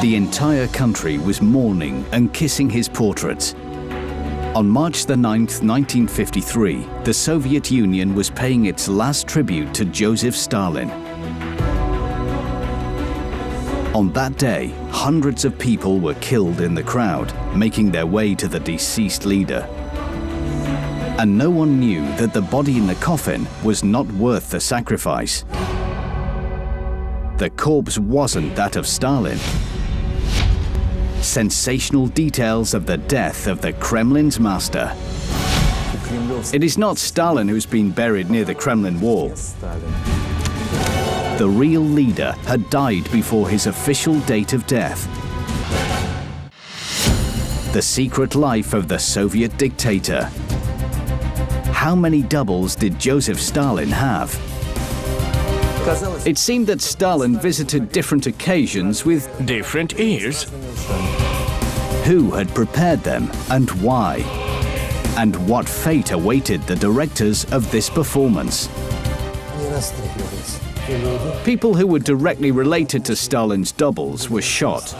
The entire country was mourning and kissing his portraits. On March the 9th, 1953, the Soviet Union was paying its last tribute to Joseph Stalin. On that day, hundreds of people were killed in the crowd, making their way to the deceased leader. And no one knew that the body in the coffin was not worth the sacrifice. The corpse wasn't that of Stalin. Sensational details of the death of the Kremlin's master. It is not Stalin who's been buried near the Kremlin wall. The real leader had died before his official date of death. The secret life of the Soviet dictator. How many doubles did Joseph Stalin have? It seemed that Stalin visited different occasions with different ears. Who had prepared them and why? And what fate awaited the directors of this performance? People who were directly related to Stalin's doubles were shot.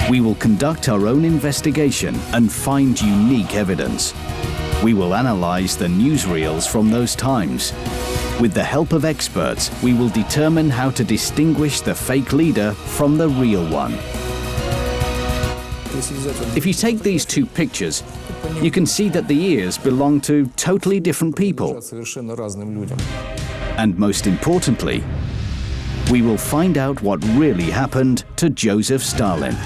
We will conduct our own investigation and find unique evidence. We will analyze the newsreels from those times. With the help of experts, we will determine how to distinguish the fake leader from the real one. If you take these two pictures, you can see that the ears belong to totally different people. And most importantly, we will find out what really happened to Joseph Stalin.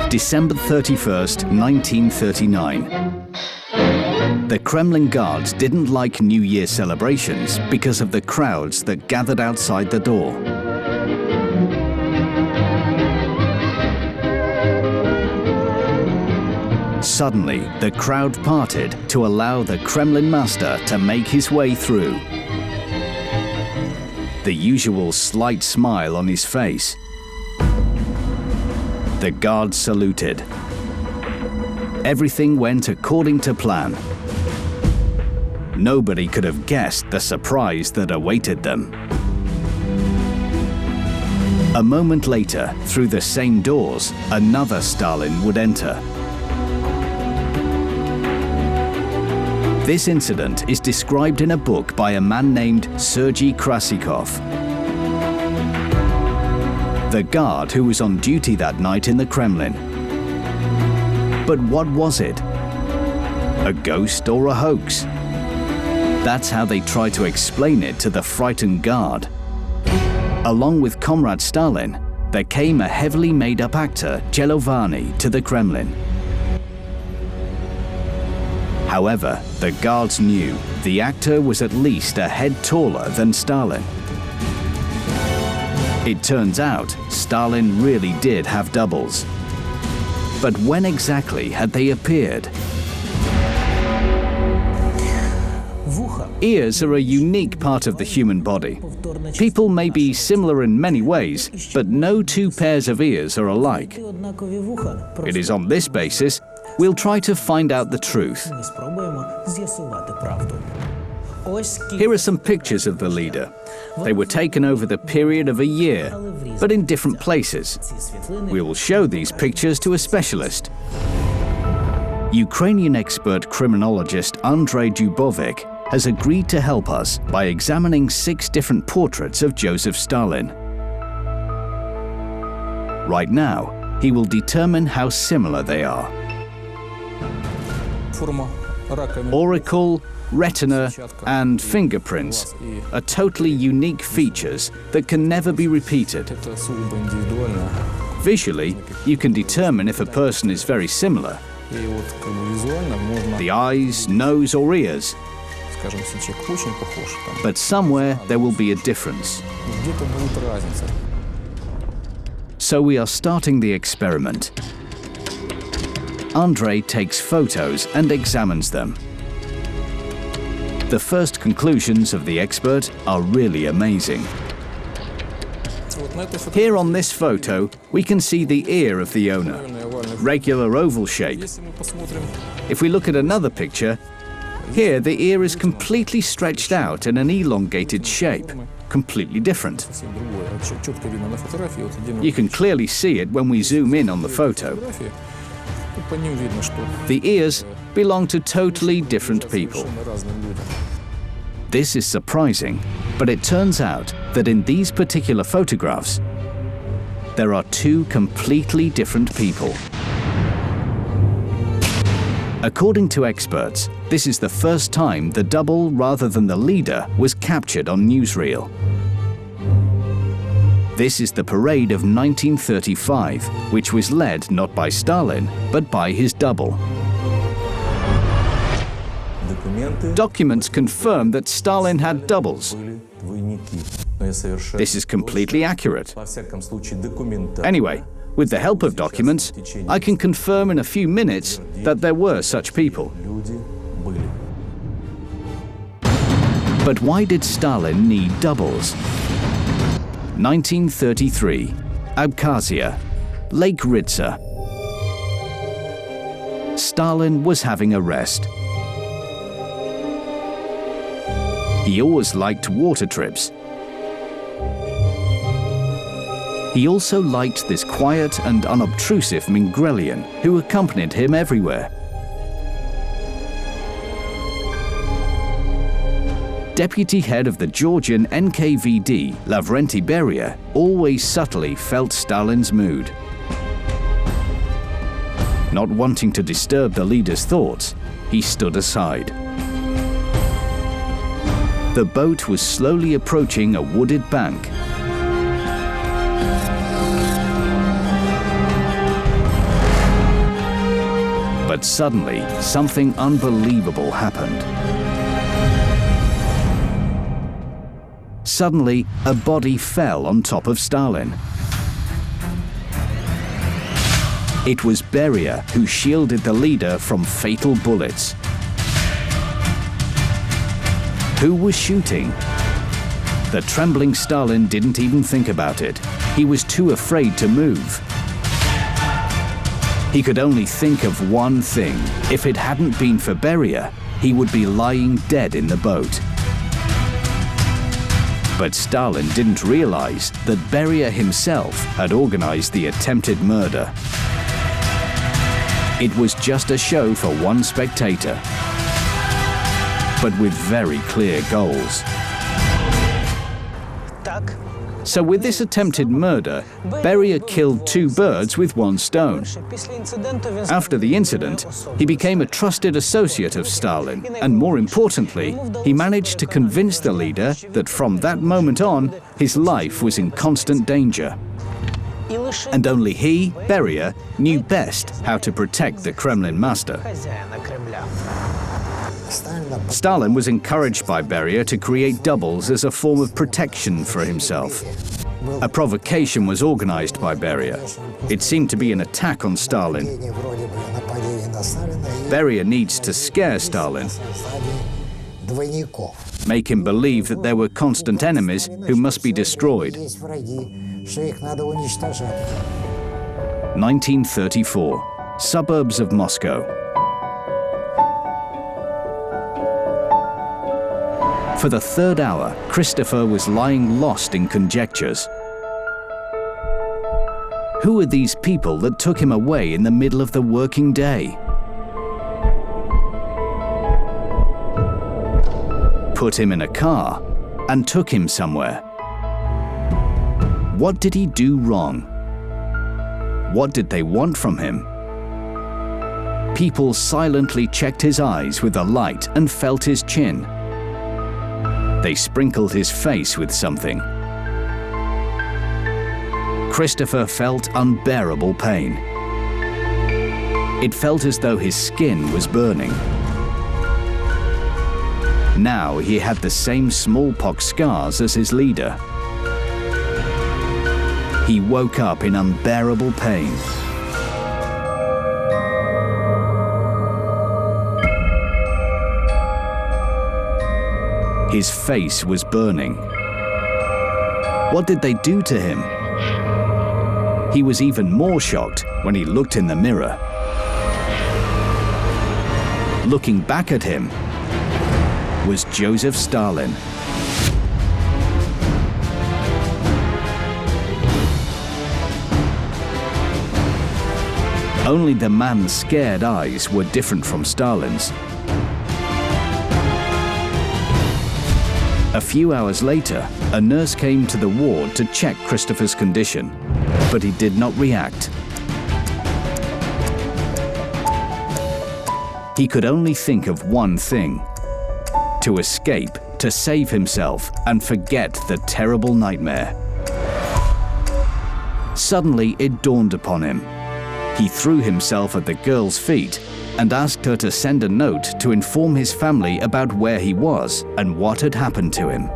December 31st, 1939. The Kremlin guards didn't like New Year celebrations because of the crowds that gathered outside the door. Suddenly, the crowd parted to allow the Kremlin master to make his way through. The usual slight smile on his face. The guards saluted. Everything went according to plan. Nobody could have guessed the surprise that awaited them. A moment later, through the same doors, another Stalin would enter. This incident is described in a book by a man named Sergei Krasikov. The guard who was on duty that night in the Kremlin. But what was it? A ghost or a hoax? That's how they tried to explain it to the frightened guard. Along with Comrade Stalin, there came a heavily made-up actor, Gelovany, to the Kremlin. However, the guards knew the actor was at least a head taller than Stalin. It turns out, Stalin really did have doubles. But when exactly had they appeared? Ears are a unique part of the human body. People may be similar in many ways, but no two pairs of ears are alike. It is on this basis we'll try to find out the truth. Here are some pictures of the leader. They were taken over the period of a year, but in different places. We will show these pictures to a specialist. Ukrainian expert criminologist Andrei Dubovik has agreed to help us by examining 6 different portraits of Joseph Stalin. Right now, he will determine how similar they are. Auricle, retina, and fingerprints are totally unique features that can never be repeated. Visually, you can determine if a person is very similar. The eyes, nose, or ears. But somewhere there will be a difference. So we are starting the experiment. Andrei takes photos and examines them. The first conclusions of the expert are really amazing. Here on this photo, we can see the ear of the owner, regular oval shape. If we look at another picture, Here, the ear is completely stretched out in an elongated shape, completely different. You can clearly see it when we zoom in on the photo. The ears belong to totally different people. This is surprising, but it turns out that in these particular photographs, there are two completely different people. According to experts, this is the first time the double rather than the leader was captured on newsreel. This is the parade of 1935, which was led not by Stalin, but by his double. Documents confirm that Stalin had doubles. This is completely accurate. Anyway, with the help of documents, I can confirm in a few minutes that there were such people. But why did Stalin need doubles? 1933, Abkhazia, Lake Ritsa. Stalin was having a rest. He always liked water trips. He also liked this quiet and unobtrusive Mingrelian who accompanied him everywhere. Deputy head of the Georgian NKVD, Lavrentiy Beria, always subtly felt Stalin's mood. Not wanting to disturb the leader's thoughts, he stood aside. The boat was slowly approaching a wooded bank. But suddenly, something unbelievable happened. Suddenly, a body fell on top of Stalin. It was Beria who shielded the leader from fatal bullets. Who was shooting? The trembling Stalin didn't even think about it. He was too afraid to move. He could only think of one thing. If it hadn't been for Beria, he would be lying dead in the boat. But Stalin didn't realize that Beria himself had organized the attempted murder. It was just a show for one spectator, but with very clear goals. So with this attempted murder, Beria killed two birds with one stone. After the incident, he became a trusted associate of Stalin, and more importantly, he managed to convince the leader that from that moment on, his life was in constant danger. And only he, Beria, knew best how to protect the Kremlin master. Stalin was encouraged by Beria to create doubles as a form of protection for himself. A provocation was organized by Beria. It seemed to be an attack on Stalin. Beria needs to scare Stalin, make him believe that there were constant enemies who must be destroyed. 1934, suburbs of Moscow. For the third hour, Christopher was lying lost in conjectures. Who are these people that took him away in the middle of the working day? Put him in a car and took him somewhere. What did he do wrong? What did they want from him? People silently checked his eyes with a light and felt his chin. They sprinkled his face with something. Christopher felt unbearable pain. It felt as though his skin was burning. Now he had the same smallpox scars as his leader. He woke up in unbearable pain. His face was burning. What did they do to him? He was even more shocked when he looked in the mirror. Looking back at him, was Joseph Stalin. Only the man's scared eyes were different from Stalin's. A few hours later, a nurse came to the ward to check Christopher's condition, but he did not react. He could only think of one thing: to escape, to save himself, and forget the terrible nightmare. Suddenly, it dawned upon him. He threw himself at the girl's feet and asked her to send a note to inform his family about where he was and what had happened to him.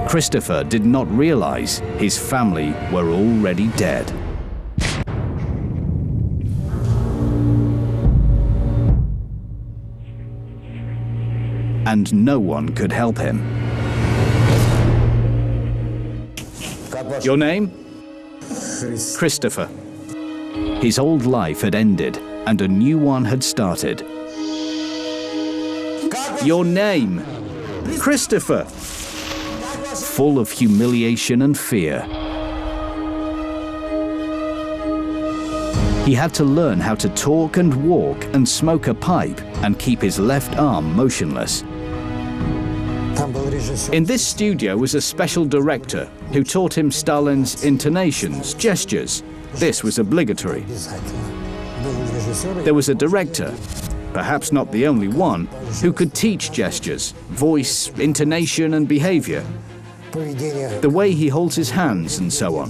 Christopher did not realize his family were already dead. And no one could help him. Your name? Christopher. His old life had ended, and a new one had started. Your name? Christopher. Full of humiliation and fear. He had to learn how to talk and walk and smoke a pipe and keep his left arm motionless. In this studio was a special director who taught him Stalin's intonations, gestures. This was obligatory. There was a director, perhaps not the only one, who could teach gestures, voice, intonation and behavior, the way he holds his hands and so on.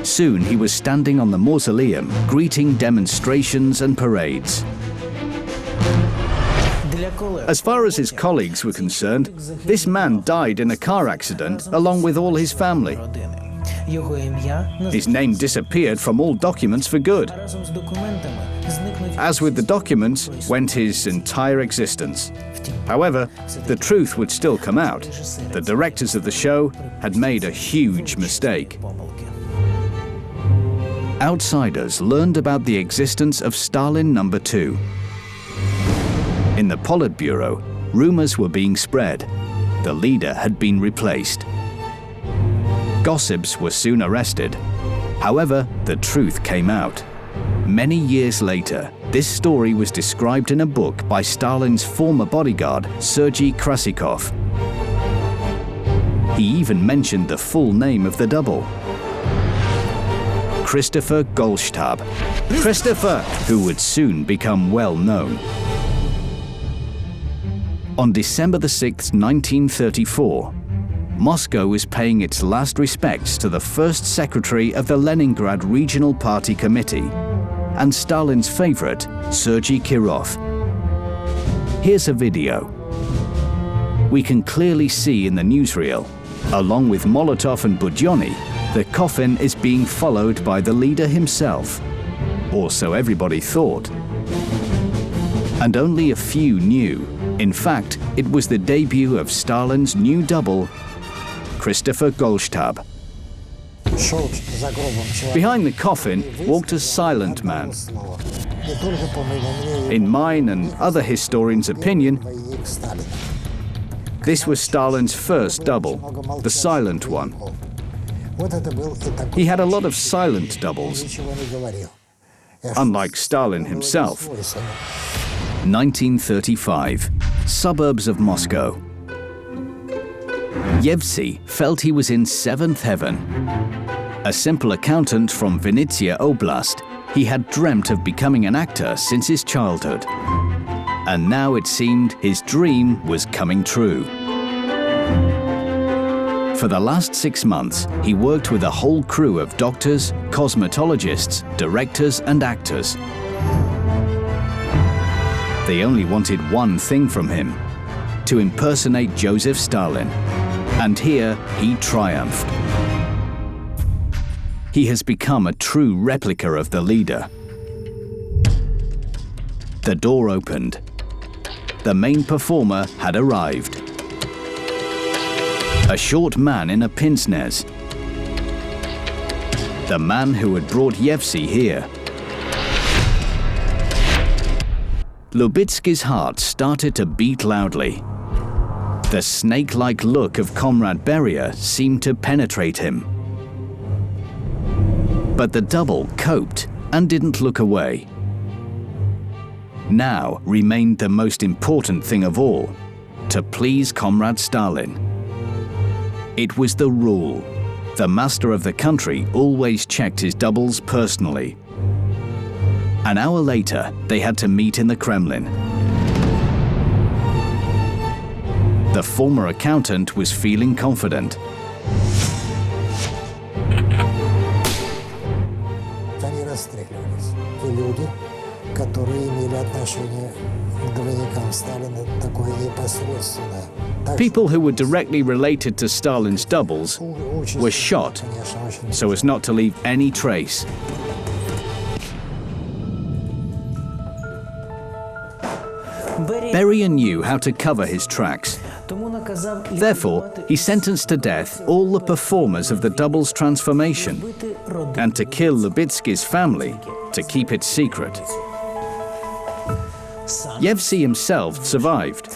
Soon he was standing on the mausoleum, greeting demonstrations and parades. As far as his colleagues were concerned, this man died in a car accident along with all his family. His name disappeared from all documents for good. As with the documents went his entire existence. However, the truth would still come out. The directors of the show had made a huge mistake. Outsiders learned about the existence of Stalin number 2. In the Politburo, rumors were being spread. The leader had been replaced. Gossips were soon arrested. However, the truth came out. Many years later, this story was described in a book by Stalin's former bodyguard, Sergei Krasikov. He even mentioned the full name of the double: Christopher Golshtab. Christopher, who would soon become well known. On December the 6th, 1934, Moscow was paying its last respects to the first secretary of the Leningrad Regional Party Committee and Stalin's favorite, Sergei Kirov. Here's a video. We can clearly see in the newsreel, along with Molotov and Budyonny, the coffin is being followed by the leader himself, or so everybody thought. And only a few knew. In fact, it was the debut of Stalin's new double, Christopher Golshtab. Behind the coffin walked a silent man. In mine and other historians' opinion, this was Stalin's first double, the silent one. He had a lot of silent doubles, unlike Stalin himself. 1935, suburbs of Moscow. Yevsey felt he was in seventh heaven. A simple accountant from Vinnytsia Oblast, he had dreamt of becoming an actor since his childhood. And now it seemed his dream was coming true. For the last 6 months, he worked with a whole crew of doctors, cosmetologists, directors, and actors. They only wanted one thing from him: to impersonate Joseph Stalin. And here he triumphed. He has become a true replica of the leader. The door opened. The main performer had arrived. A short man in a pince nez. The man who had brought Yevsey here. Lubitsky's heart started to beat loudly. The snake-like look of Comrade Beria seemed to penetrate him. But the double coped and didn't look away. Now remained the most important thing of all, to please Comrade Stalin. It was the rule. The master of the country always checked his doubles personally. An hour later, they had to meet in the Kremlin. The former accountant was feeling confident. People who were directly related to Stalin's doubles were shot so as not to leave any trace. Beria knew how to cover his tracks. Therefore, he sentenced to death all the performers of the doubles transformation and to kill Lubitsky's family to keep it secret. Yevsey himself survived.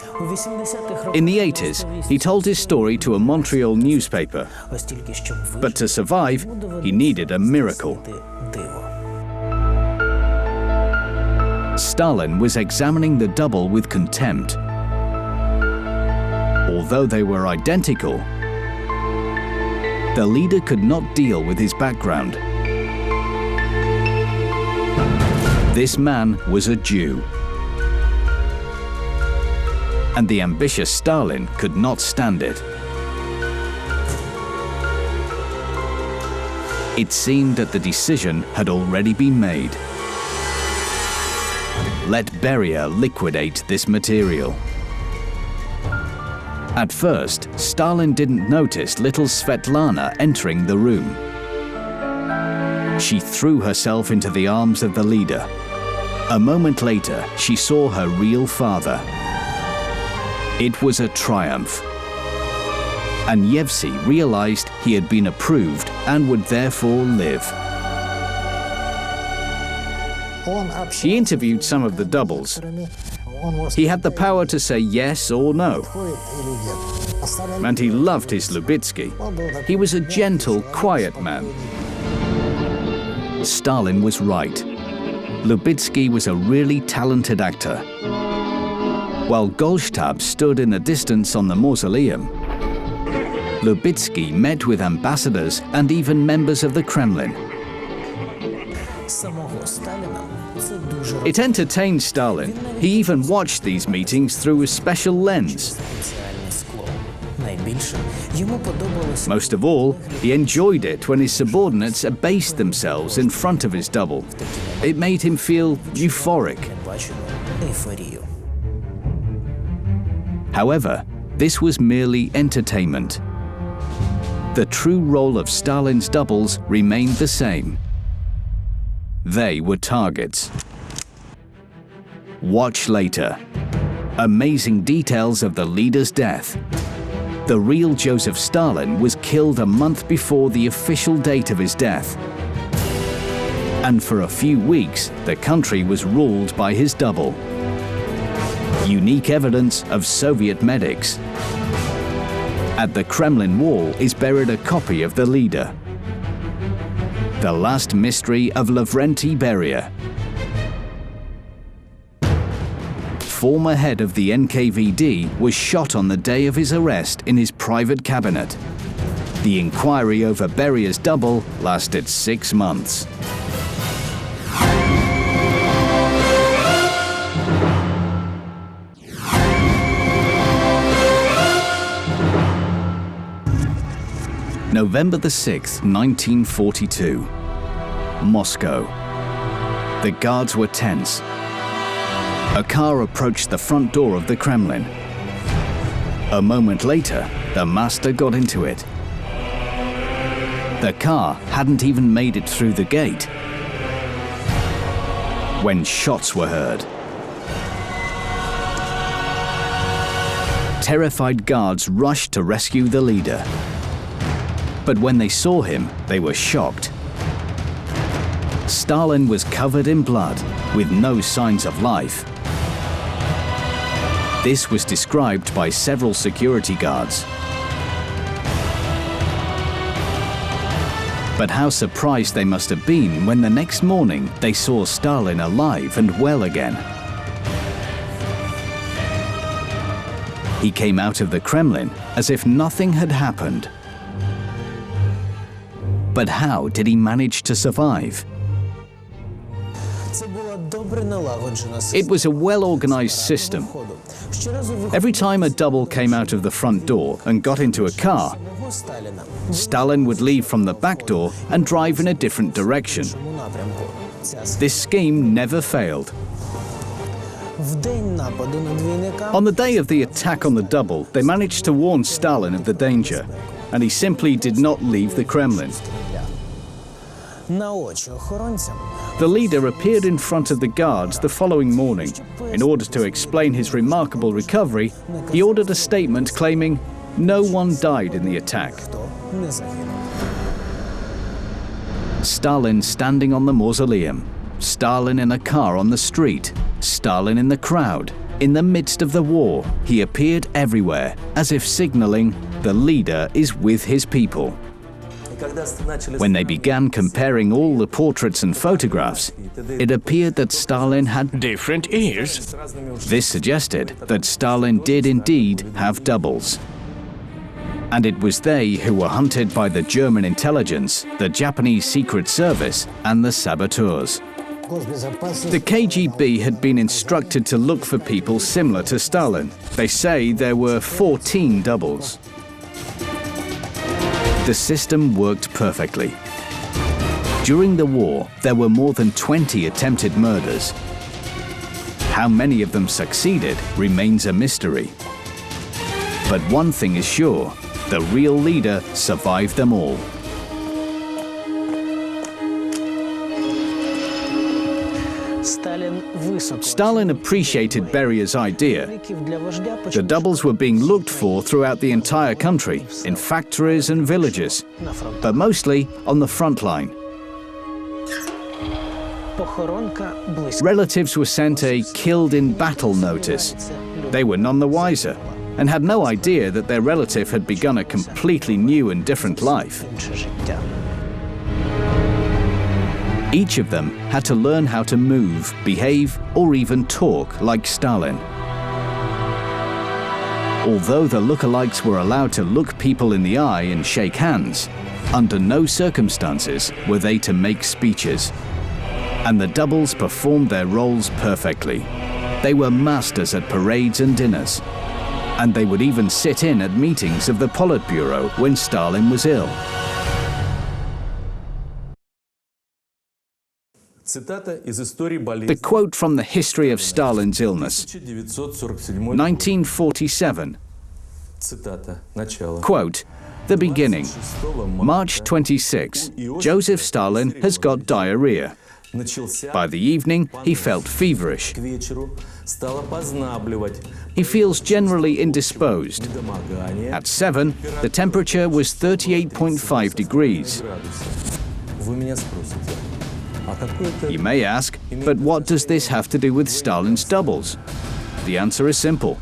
In the 80s, he told his story to a Montreal newspaper. But to survive, he needed a miracle. Stalin was examining the double with contempt. Although they were identical, the leader could not deal with his background. This man was a Jew. And the ambitious Stalin could not stand it. It seemed that the decision had already been made. Let Beria liquidate this material. At first, Stalin didn't notice little Svetlana entering the room. She threw herself into the arms of the leader. A moment later, she saw her real father. It was a triumph. And Yevsey realized he had been approved and would therefore live. He interviewed some of the doubles. He had the power to say yes or no. And he loved his Lubitsky. He was a gentle, quiet man. Stalin was right. Lubitsky was a really talented actor. While Golshtab stood in the distance on the mausoleum, Lubitsky met with ambassadors and even members of the Kremlin. It entertained Stalin. He even watched these meetings through a special lens. Most of all, he enjoyed it when his subordinates abased themselves in front of his double. It made him feel euphoric. However, this was merely entertainment. The true role of Stalin's doubles remained the same. They were targets. Watch later. Amazing details of the leader's death. The real Joseph Stalin was killed a month before the official date of his death. And for a few weeks, the country was ruled by his double. Unique evidence of Soviet medics. At the Kremlin wall is buried a copy of the leader. The last mystery of Lavrentiy Beria. Former head of the NKVD was shot on the day of his arrest in his private cabinet. The inquiry over Beria's double lasted 6 months. November the 6th, 1942. Moscow. The guards were tense. A car approached the front door of the Kremlin. A moment later, the master got into it. The car hadn't even made it through the gate when shots were heard. Terrified guards rushed to rescue the leader. But when they saw him, they were shocked. Stalin was covered in blood, with no signs of life. This was described by several security guards. But how surprised they must have been when the next morning they saw Stalin alive and well again. He came out of the Kremlin as if nothing had happened. But how did he manage to survive? It was a well-organized system. Every time a double came out of the front door and got into a car, Stalin would leave from the back door and drive in a different direction. This scheme never failed. On the day of the attack on the double, they managed to warn Stalin of the danger, and he simply did not leave the Kremlin. The leader appeared in front of the guards the following morning. In order to explain his remarkable recovery, he ordered a statement claiming no one died in the attack. Stalin standing on the mausoleum, Stalin in a car on the street, Stalin in the crowd. In the midst of the war, he appeared everywhere, as if signaling the leader is with his people. When they began comparing all the portraits and photographs, it appeared that Stalin had different ears. This suggested that Stalin did indeed have doubles. And it was they who were hunted by the German intelligence, the Japanese Secret Service, and the saboteurs. The KGB had been instructed to look for people similar to Stalin. They say there were 14 doubles. The system worked perfectly. During the war, there were more than 20 attempted murders. How many of them succeeded remains a mystery. But one thing is sure, the real leader survived them all. Stalin appreciated Beria's idea. The doubles were being looked for throughout the entire country, in factories and villages, but mostly on the front line. Relatives were sent a killed in battle notice. They were none the wiser and had no idea that their relative had begun a completely new and different life. Each of them had to learn how to move, behave, or even talk like Stalin. Although the lookalikes were allowed to look people in the eye and shake hands, under no circumstances were they to make speeches. And the doubles performed their roles perfectly. They were masters at parades and dinners. And they would even sit in at meetings of the Politburo when Stalin was ill. The quote from the history of Stalin's illness, 1947, quote, "The beginning, March 26, Joseph Stalin has got diarrhea. By the evening, he felt feverish. He feels generally indisposed. At 7, the temperature was 38.5 degrees. You may ask, but what does this have to do with Stalin's doubles? The answer is simple.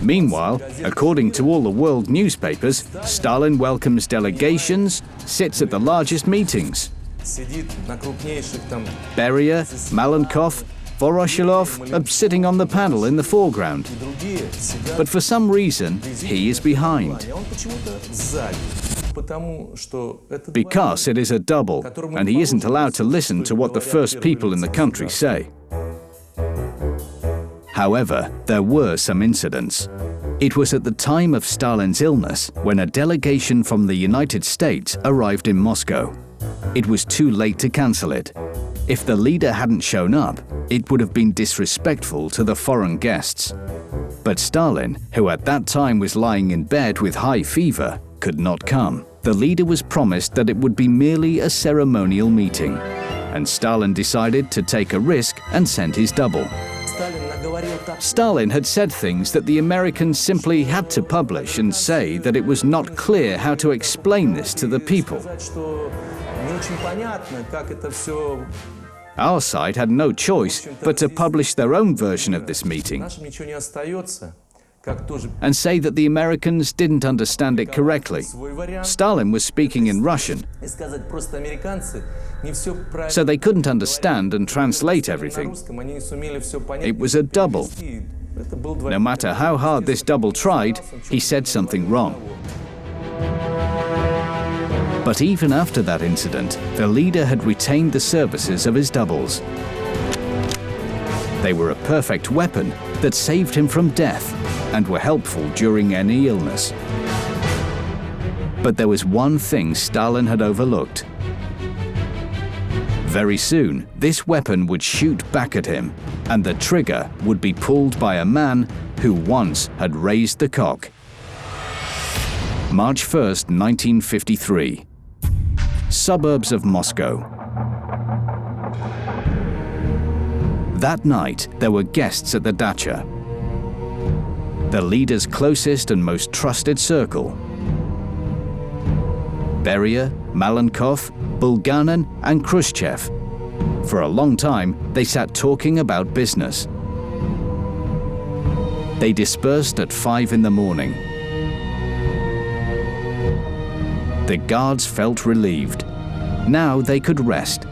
Meanwhile, according to all the world newspapers, Stalin welcomes delegations, sits at the largest meetings. Beria, Malenkov, Voroshilov are sitting on the panel in the foreground. But for some reason, he is behind. Because it is a double, and he isn't allowed to listen to what the first people in the country say. However, there were some incidents. It was at the time of Stalin's illness when a delegation from the United States arrived in Moscow. It was too late to cancel it. If the leader hadn't shown up, it would have been disrespectful to the foreign guests. But Stalin, who at that time was lying in bed with high fever, could not come. The leader was promised that it would be merely a ceremonial meeting. And Stalin decided to take a risk and send his double. Stalin had said things that the Americans simply had to publish and say that it was not clear how to explain this to the people. Our side had no choice but to publish their own version of this meeting and say that the Americans didn't understand it correctly. Stalin was speaking in Russian, so they couldn't understand and translate everything. It was a double. No matter how hard this double tried, he said something wrong. But even after that incident, the leader had retained the services of his doubles. They were a perfect weapon that saved him from death and were helpful during any illness. But there was one thing Stalin had overlooked. Very soon, this weapon would shoot back at him, and the trigger would be pulled by a man who once had raised the cock. March 1st, 1953. Suburbs of Moscow. That night, there were guests at the dacha. The leader's closest and most trusted circle. Beria, Malenkov, Bulganin, and Khrushchev. For a long time, they sat talking about business. They dispersed at 5 in the morning. The guards felt relieved. Now they could rest.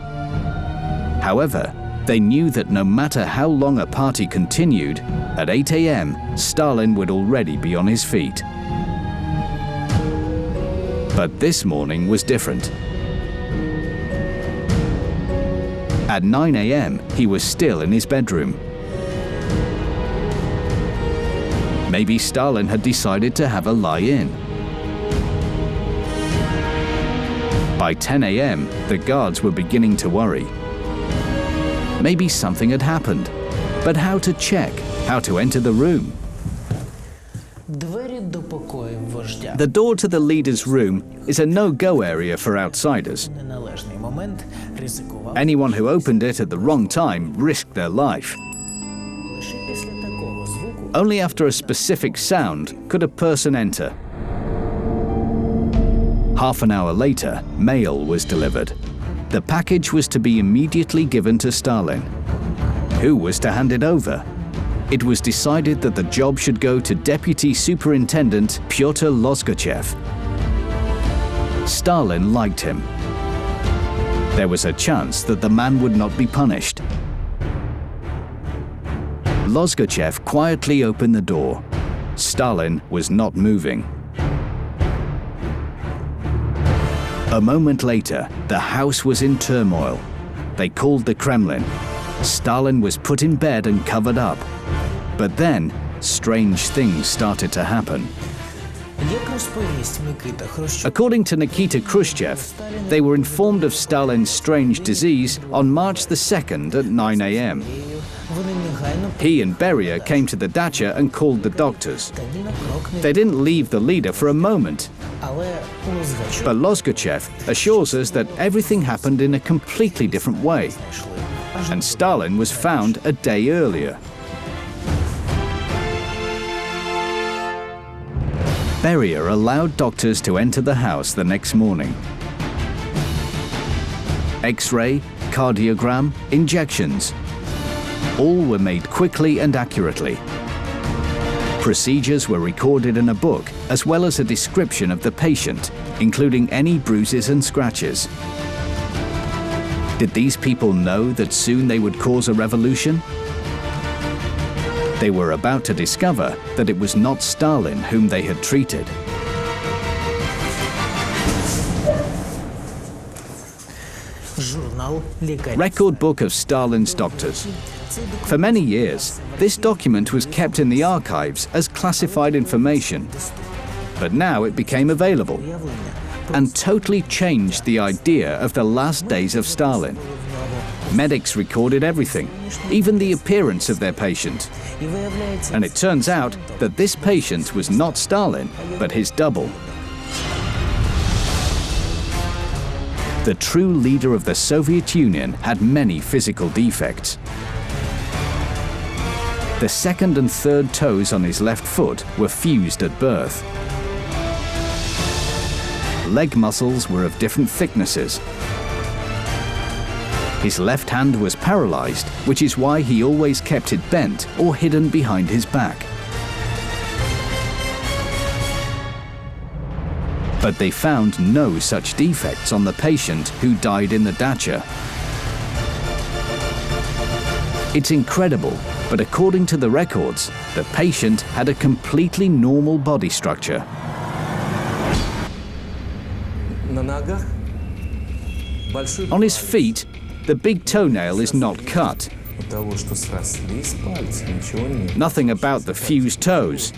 However, they knew that no matter how long a party continued, at 8 a.m., Stalin would already be on his feet. But this morning was different. At 9 a.m., he was still in his bedroom. Maybe Stalin had decided to have a lie-in. By 10 a.m., the guards were beginning to worry. Maybe something had happened. But how to check? How to enter the room? The door to the leader's room is a no-go area for outsiders. Anyone who opened it at the wrong time risked their life. Only after a specific sound could a person enter. Half an hour later, mail was delivered. The package was to be immediately given to Stalin. Who was to hand it over? It was decided that the job should go to Deputy Superintendent Pyotr Lozgachev. Stalin liked him. There was a chance that the man would not be punished. Lozgachev quietly opened the door. Stalin was not moving. A moment later, the house was in turmoil. They called the Kremlin. Stalin was put in bed and covered up. But then, strange things started to happen. According to Nikita Khrushchev, they were informed of Stalin's strange disease on March the 2nd at 9 a.m. He and Beria came to the dacha and called the doctors. They didn't leave the leader for a moment. But Lozgachev assures us that everything happened in a completely different way, and Stalin was found a day earlier. Beria allowed doctors to enter the house the next morning. X-ray, cardiogram, injections. All were made quickly and accurately. Procedures were recorded in a book, as well as a description of the patient, including any bruises and scratches. Did these people know that soon they would cause a revolution? They were about to discover that it was not Stalin whom they had treated. Record book of Stalin's doctors. For many years, this document was kept in the archives as classified information. But now it became available and totally changed the idea of the last days of Stalin. Medics recorded everything, even the appearance of their patient. And it turns out that this patient was not Stalin, but his double. The true leader of the Soviet Union had many physical defects. The second and third toes on his left foot were fused at birth. Leg muscles were of different thicknesses. His left hand was paralyzed, which is why he always kept it bent or hidden behind his back. But they found no such defects on the patient who died in the dacha. It's incredible, but according to the records, the patient had a completely normal body structure. On his feet, the big toenail is not cut. Nothing about the fused toes.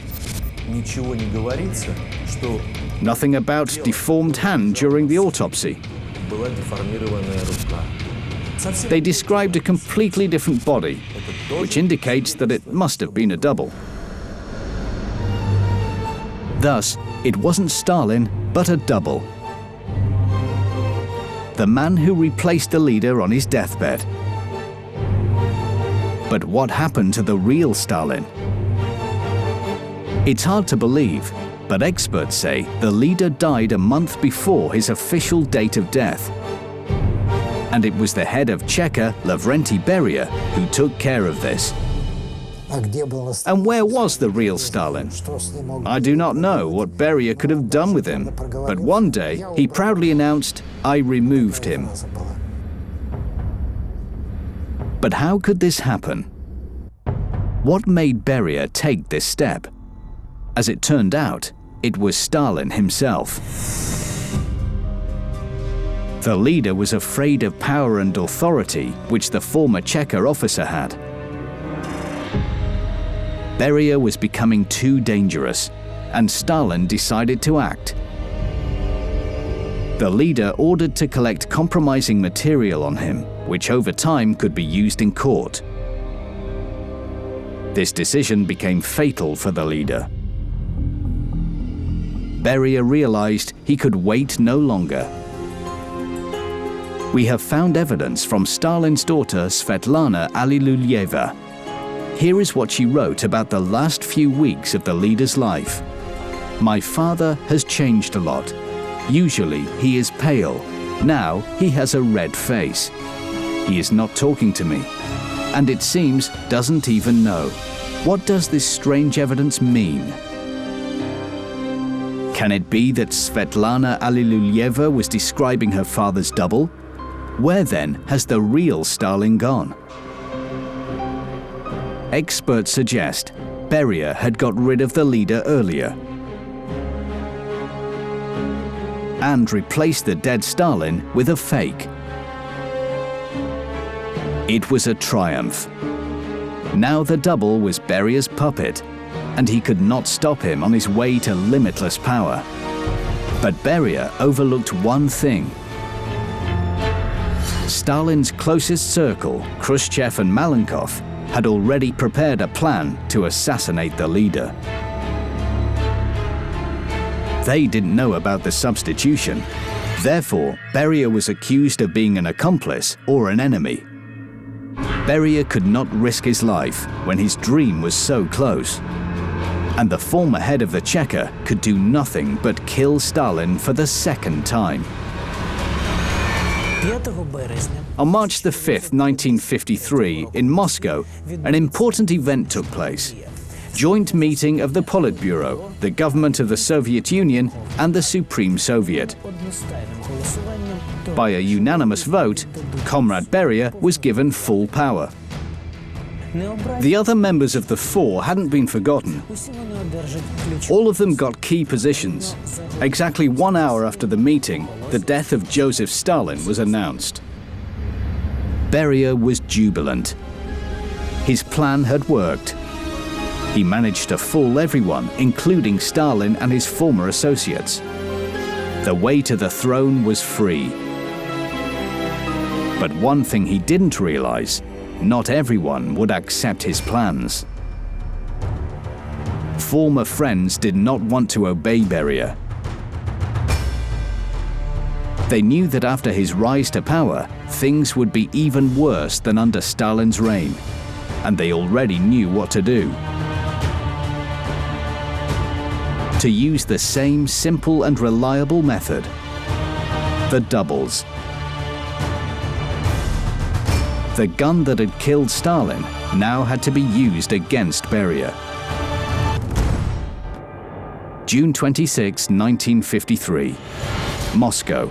Nothing about deformed hand during the autopsy. They described a completely different body, which indicates that it must have been a double. Thus, it wasn't Stalin, but a double. The man who replaced the leader on his deathbed. But what happened to the real Stalin? It's hard to believe, but experts say the leader died a month before his official date of death. And it was the head of Cheka, Lavrentiy Beria, who took care of this. And where was the real Stalin? I do not know what Beria could have done with him, but one day he proudly announced, "I removed him." But how could this happen? What made Beria take this step? As it turned out, it was Stalin himself. The leader was afraid of power and authority, which the former Cheka officer had. Beria was becoming too dangerous, and Stalin decided to act. The leader ordered to collect compromising material on him, which over time could be used in court. This decision became fatal for the leader. Beria realized he could wait no longer. We have found evidence from Stalin's daughter Svetlana Alliluyeva. Here is what she wrote about the last few weeks of the leader's life. "My father has changed a lot. Usually he is pale. Now he has a red face. He is not talking to me, and it seems doesn't even know. What does this strange evidence mean?" Can it be that Svetlana Alliluyeva was describing her father's double? Where then has the real Stalin gone? Experts suggest Beria had got rid of the leader earlier and replaced the dead Stalin with a fake. It was a triumph. Now the double was Beria's puppet, and he could not stop him on his way to limitless power. But Beria overlooked one thing. Stalin's closest circle, Khrushchev and Malenkov, had already prepared a plan to assassinate the leader. They didn't know about the substitution. Therefore, Beria was accused of being an accomplice or an enemy. Beria could not risk his life when his dream was so close. And the former head of the Cheka could do nothing but kill Stalin for the second time. On March the 5th, 1953, in Moscow, an important event took place. Joint meeting of the Politburo, the government of the Soviet Union, and the Supreme Soviet. By a unanimous vote, Comrade Beria was given full power. The other members of the four hadn't been forgotten. All of them got key positions. Exactly 1 hour after the meeting, the death of Joseph Stalin was announced. Beria was jubilant. His plan had worked. He managed to fool everyone, including Stalin and his former associates. The way to the throne was free. But one thing he didn't realize: not everyone would accept his plans. Former friends did not want to obey Beria. They knew that after his rise to power, things would be even worse than under Stalin's reign, and they already knew what to do. To use the same simple and reliable method: the doubles. The gun that had killed Stalin now had to be used against Beria. June 26, 1953, Moscow.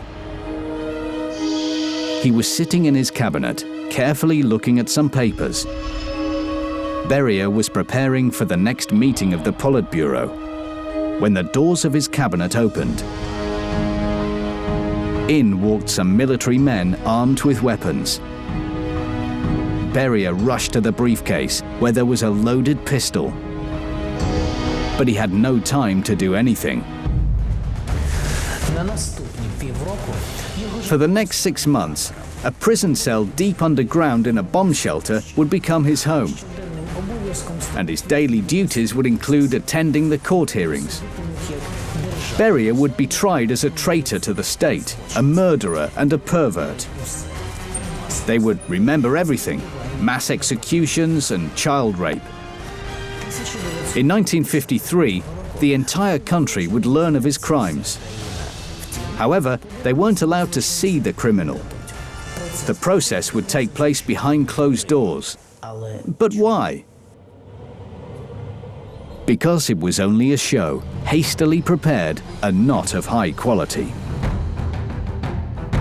He was sitting in his cabinet, carefully looking at some papers. Beria was preparing for the next meeting of the Politburo when the doors of his cabinet opened. In walked some military men armed with weapons. Beria rushed to the briefcase, where there was a loaded pistol. But he had no time to do anything. For the next 6 months, a prison cell deep underground in a bomb shelter would become his home. And his daily duties would include attending the court hearings. Beria would be tried as a traitor to the state, a murderer and a pervert. They would remember everything: mass executions and child rape. In 1953, the entire country would learn of his crimes. However, they weren't allowed to see the criminal. The process would take place behind closed doors. But why? Because it was only a show, hastily prepared and not of high quality.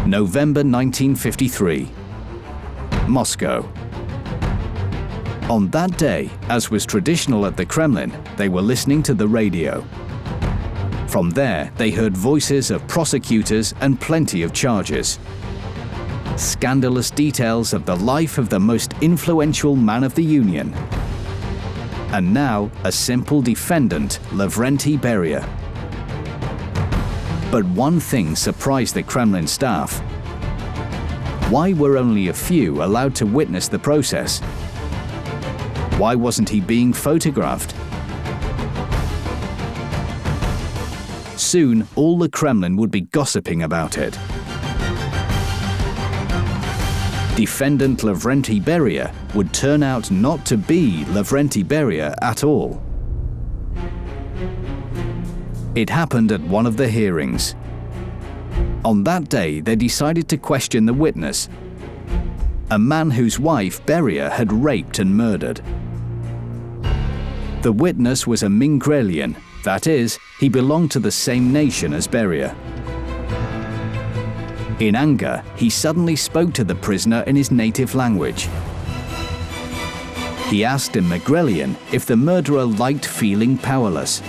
November 1953, Moscow. On that day, as was traditional at the Kremlin, they were listening to the radio. From there, they heard voices of prosecutors and plenty of charges. Scandalous details of the life of the most influential man of the Union. And now, a simple defendant, Lavrentiy Beria. But one thing surprised the Kremlin staff. Why were only a few allowed to witness the process? Why wasn't he being photographed? Soon, all the Kremlin would be gossiping about it. Defendant Lavrentiy Beria would turn out not to be Lavrentiy Beria at all. It happened at one of the hearings. On that day, they decided to question the witness, a man whose wife Beria had raped and murdered. The witness was a Mingrelian, that is, he belonged to the same nation as Beria. In anger, he suddenly spoke to the prisoner in his native language. He asked in Mingrelian if the murderer liked feeling powerless.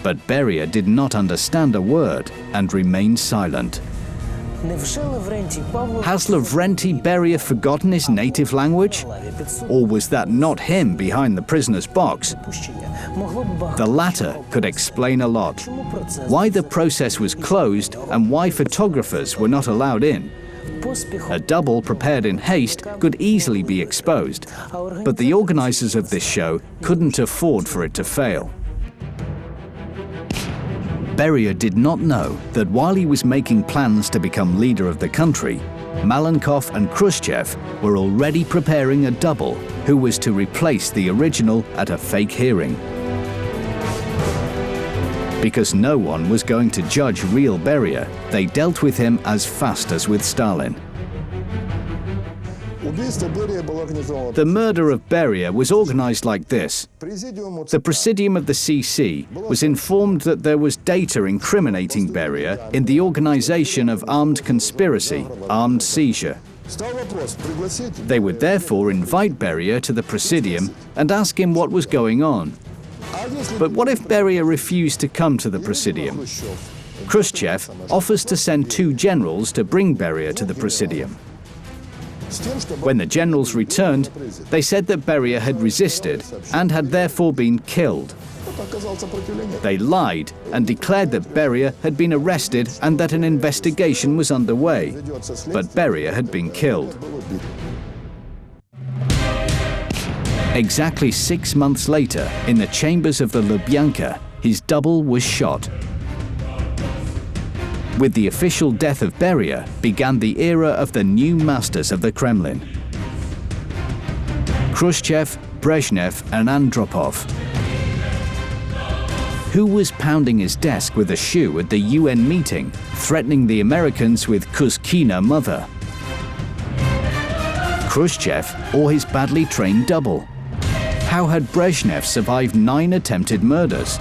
But Beria did not understand a word and remained silent. Has Lavrentiy Beria forgotten his native language? Or was that not him behind the prisoner's box? The latter could explain a lot. Why the process was closed and why photographers were not allowed in. A double prepared in haste could easily be exposed, but the organizers of this show couldn't afford for it to fail. Beria did not know that while he was making plans to become leader of the country, Malenkov and Khrushchev were already preparing a double who was to replace the original at a fake hearing. Because no one was going to judge real Beria, they dealt with him as fast as with Stalin. The murder of Beria was organized like this. The Presidium of the CC was informed that there was data incriminating Beria in the organization of armed conspiracy, armed seizure. They would therefore invite Beria to the Presidium and ask him what was going on. But what if Beria refused to come to the Presidium? Khrushchev offers to send 2 generals to bring Beria to the Presidium. When the generals returned, they said that Beria had resisted and had therefore been killed. They lied and declared that Beria had been arrested and that an investigation was underway, but Beria had been killed. Exactly 6 months later, in the chambers of the Lubyanka, his double was shot. With the official death of Beria began the era of the new masters of the Kremlin. Khrushchev, Brezhnev and Andropov. Who was pounding his desk with a shoe at the UN meeting, threatening the Americans with Kuzkina mother? Khrushchev or his badly trained double? How had Brezhnev survived 9 attempted murders?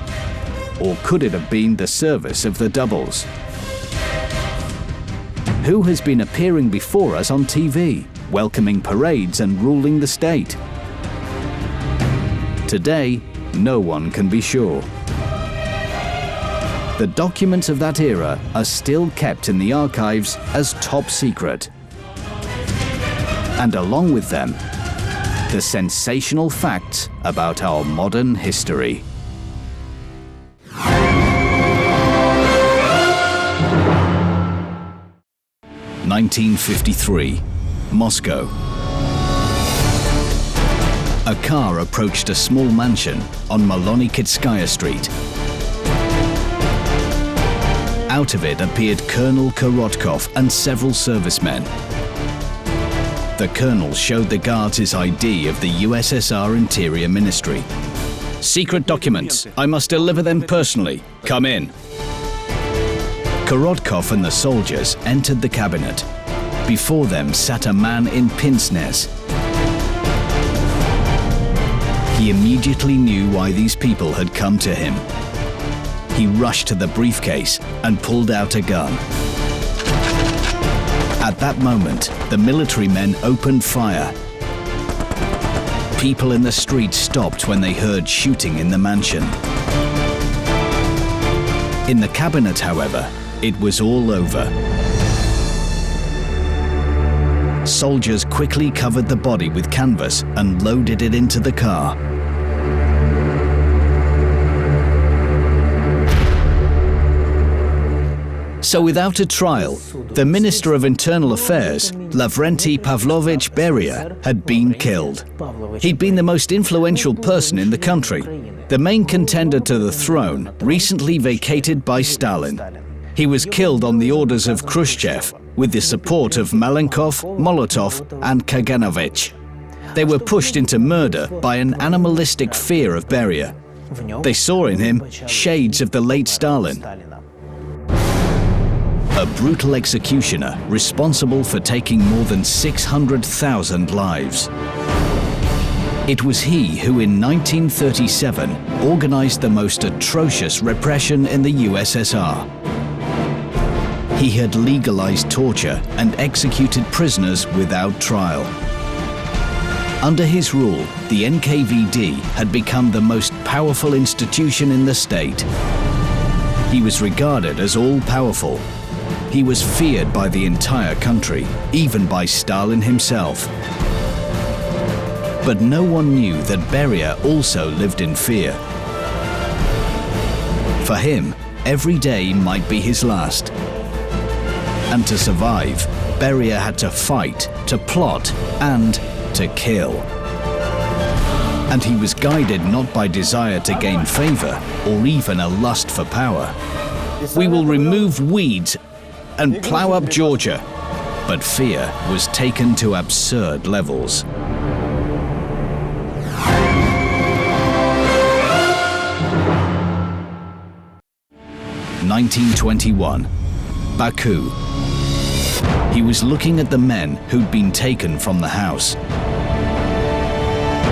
Or could it have been the service of the doubles? Who has been appearing before us on TV, welcoming parades and ruling the state? Today, no one can be sure. The documents of that era are still kept in the archives as top secret. And along with them, the sensational facts about our modern history. 1953, Moscow. A car approached a small mansion on Malonikitskaya Street. Out of it appeared Colonel Korotkov and several servicemen. The colonel showed the guards his ID of the USSR Interior Ministry. "Secret documents. I must deliver them personally. Come in." Korotkov and the soldiers entered the cabinet. Before them sat a man in pince nez. He immediately knew why these people had come to him. He rushed to the briefcase and pulled out a gun. At that moment, the military men opened fire. People in the street stopped when they heard shooting in the mansion. In the cabinet, however, it was all over. Soldiers quickly covered the body with canvas and loaded it into the car. So without a trial, the Minister of Internal Affairs, Lavrentiy Pavlovich Beria, had been killed. He'd been the most influential person in the country, the main contender to the throne, recently vacated by Stalin. He was killed on the orders of Khrushchev, with the support of Malenkov, Molotov and Kaganovich. They were pushed into murder by an animalistic fear of Beria. They saw in him shades of the late Stalin. A brutal executioner responsible for taking more than 600,000 lives. It was he who in 1937 organized the most atrocious repression in the USSR. He had legalized torture and executed prisoners without trial. Under his rule, the NKVD had become the most powerful institution in the state. He was regarded as all-powerful. He was feared by the entire country, even by Stalin himself. But no one knew that Beria also lived in fear. For him, every day might be his last. And to survive, Beria had to fight, to plot, and to kill. And he was guided not by desire to gain favor, or even a lust for power. "We will remove weeds and plow up Georgia." But fear was taken to absurd levels. (1921), Baku. He was looking at the men who'd been taken from the house.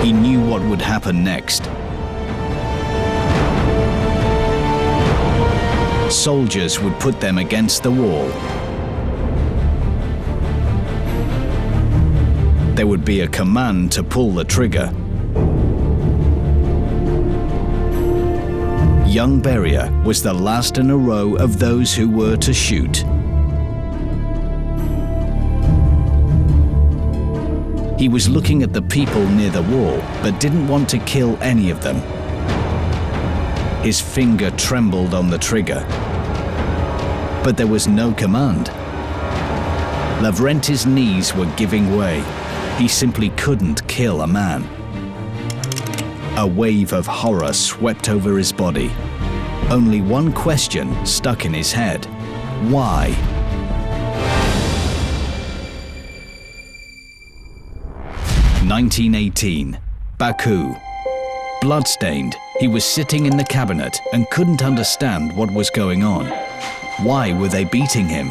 He knew what would happen next. Soldiers would put them against the wall. There would be a command to pull the trigger. Young Beria was the last in a row of those who were to shoot. He was looking at the people near the wall, but didn't want to kill any of them. His finger trembled on the trigger. But there was no command. Lavrenty's knees were giving way. He simply couldn't kill a man. A wave of horror swept over his body. Only one question stuck in his head. Why? (1918), Baku. Bloodstained, he was sitting in the cabinet and couldn't understand what was going on. Why were they beating him?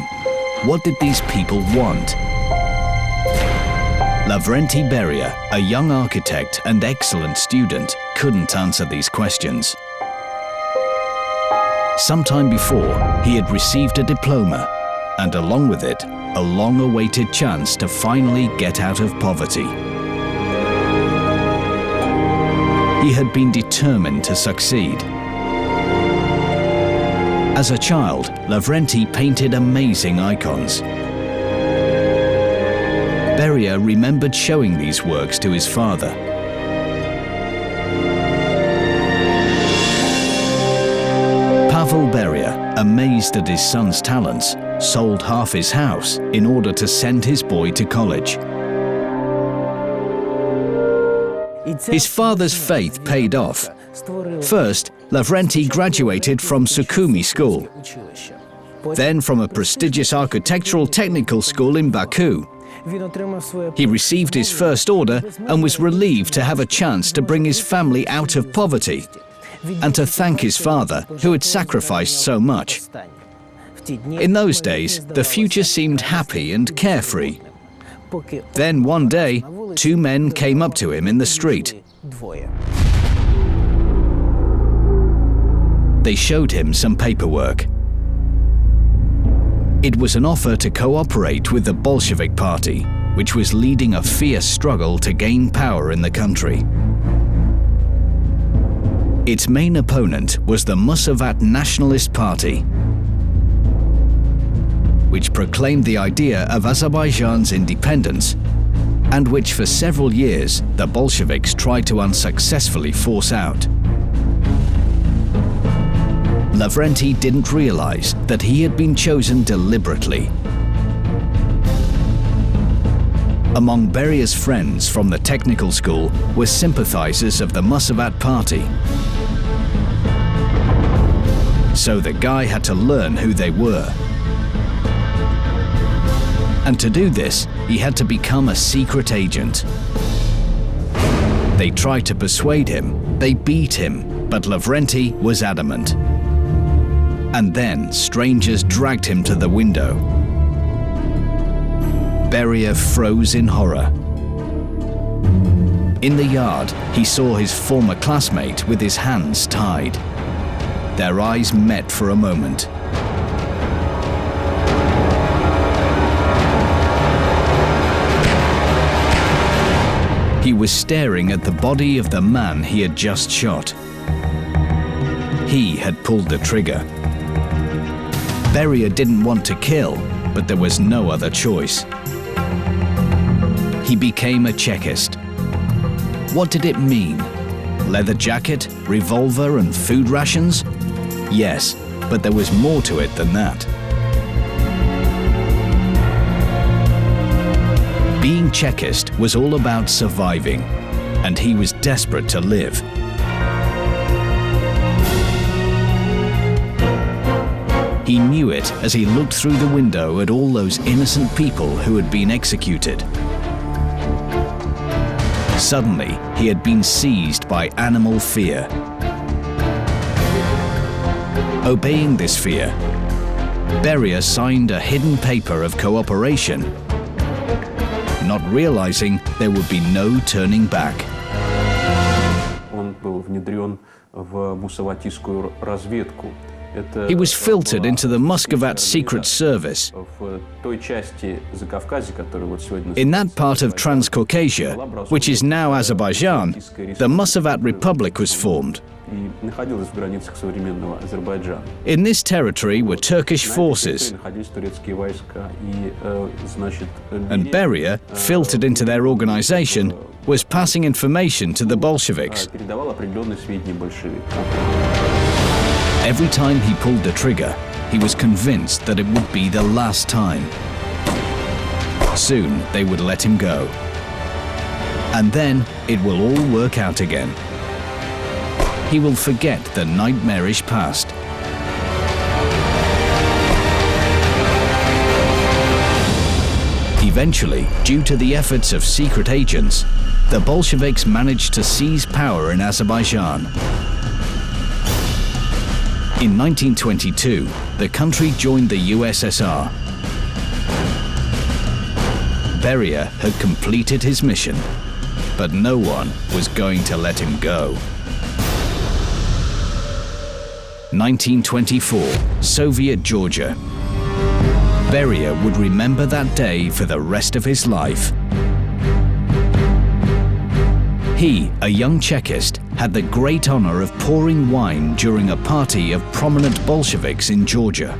What did these people want? Lavrentiy Beria, a young architect and excellent student, couldn't answer these questions. Sometime before, he had received a diploma, and along with it, a long-awaited chance to finally get out of poverty. He had been determined to succeed. As a child, Lavrentiy painted amazing icons. Beria remembered showing these works to his father. Pavel Beria, amazed at his son's talents, sold half his house in order to send his boy to college. His father's faith paid off. First, Lavrentiy graduated from Sukhumi school, then from a prestigious architectural technical school in Baku. He received his first order and was relieved to have a chance to bring his family out of poverty and to thank his father, who had sacrificed so much. In those days, the future seemed happy and carefree. Then one day, two men came up to him in the street. They showed him some paperwork. It was an offer to cooperate with the Bolshevik Party, which was leading a fierce struggle to gain power in the country. Its main opponent was the Musavat Nationalist Party, which proclaimed the idea of Azerbaijan's independence, and which for several years the Bolsheviks tried to unsuccessfully force out. Lavrentiy didn't realize that he had been chosen deliberately. Among Beria's friends from the technical school were sympathizers of the Musavat Party. So the guy had to learn who they were. And to do this, he had to become a secret agent. They tried to persuade him, they beat him, but Lavrentiy was adamant. And then strangers dragged him to the window. Beria froze in horror. In the yard, he saw his former classmate with his hands tied. Their eyes met for a moment. He was staring at the body of the man he had just shot. He had pulled the trigger. Beria didn't want to kill, but there was no other choice. He became a Chekist. What did it mean? Leather jacket, revolver, and food rations? Yes, but there was more to it than that. Being Chekist was all about surviving, and he was desperate to live. He knew it as he looked through the window at all those innocent people who had been executed. Suddenly, he had been seized by animal fear. Obeying this fear, Beria signed a hidden paper of cooperation, not realizing there would be no turning back. Он был внедрен в мусаватистскую разведку. He was filtered into the Muscovat Secret Service. In that part of Transcaucasia, which is now Azerbaijan, the Musavat Republic was formed. In this territory were Turkish forces, and Beria, filtered into their organization, was passing information to the Bolsheviks. Every time he pulled the trigger, he was convinced that it would be the last time. Soon they would let him go. And then it will all work out again. He will forget the nightmarish past. Eventually, due to the efforts of secret agents, the Bolsheviks managed to seize power in Azerbaijan. In 1922, the country joined the USSR. Beria had completed his mission, but no one was going to let him go. 1924, Soviet Georgia. Beria would remember that day for the rest of his life. He, a young Chekist, had the great honor of pouring wine during a party of prominent Bolsheviks in Georgia.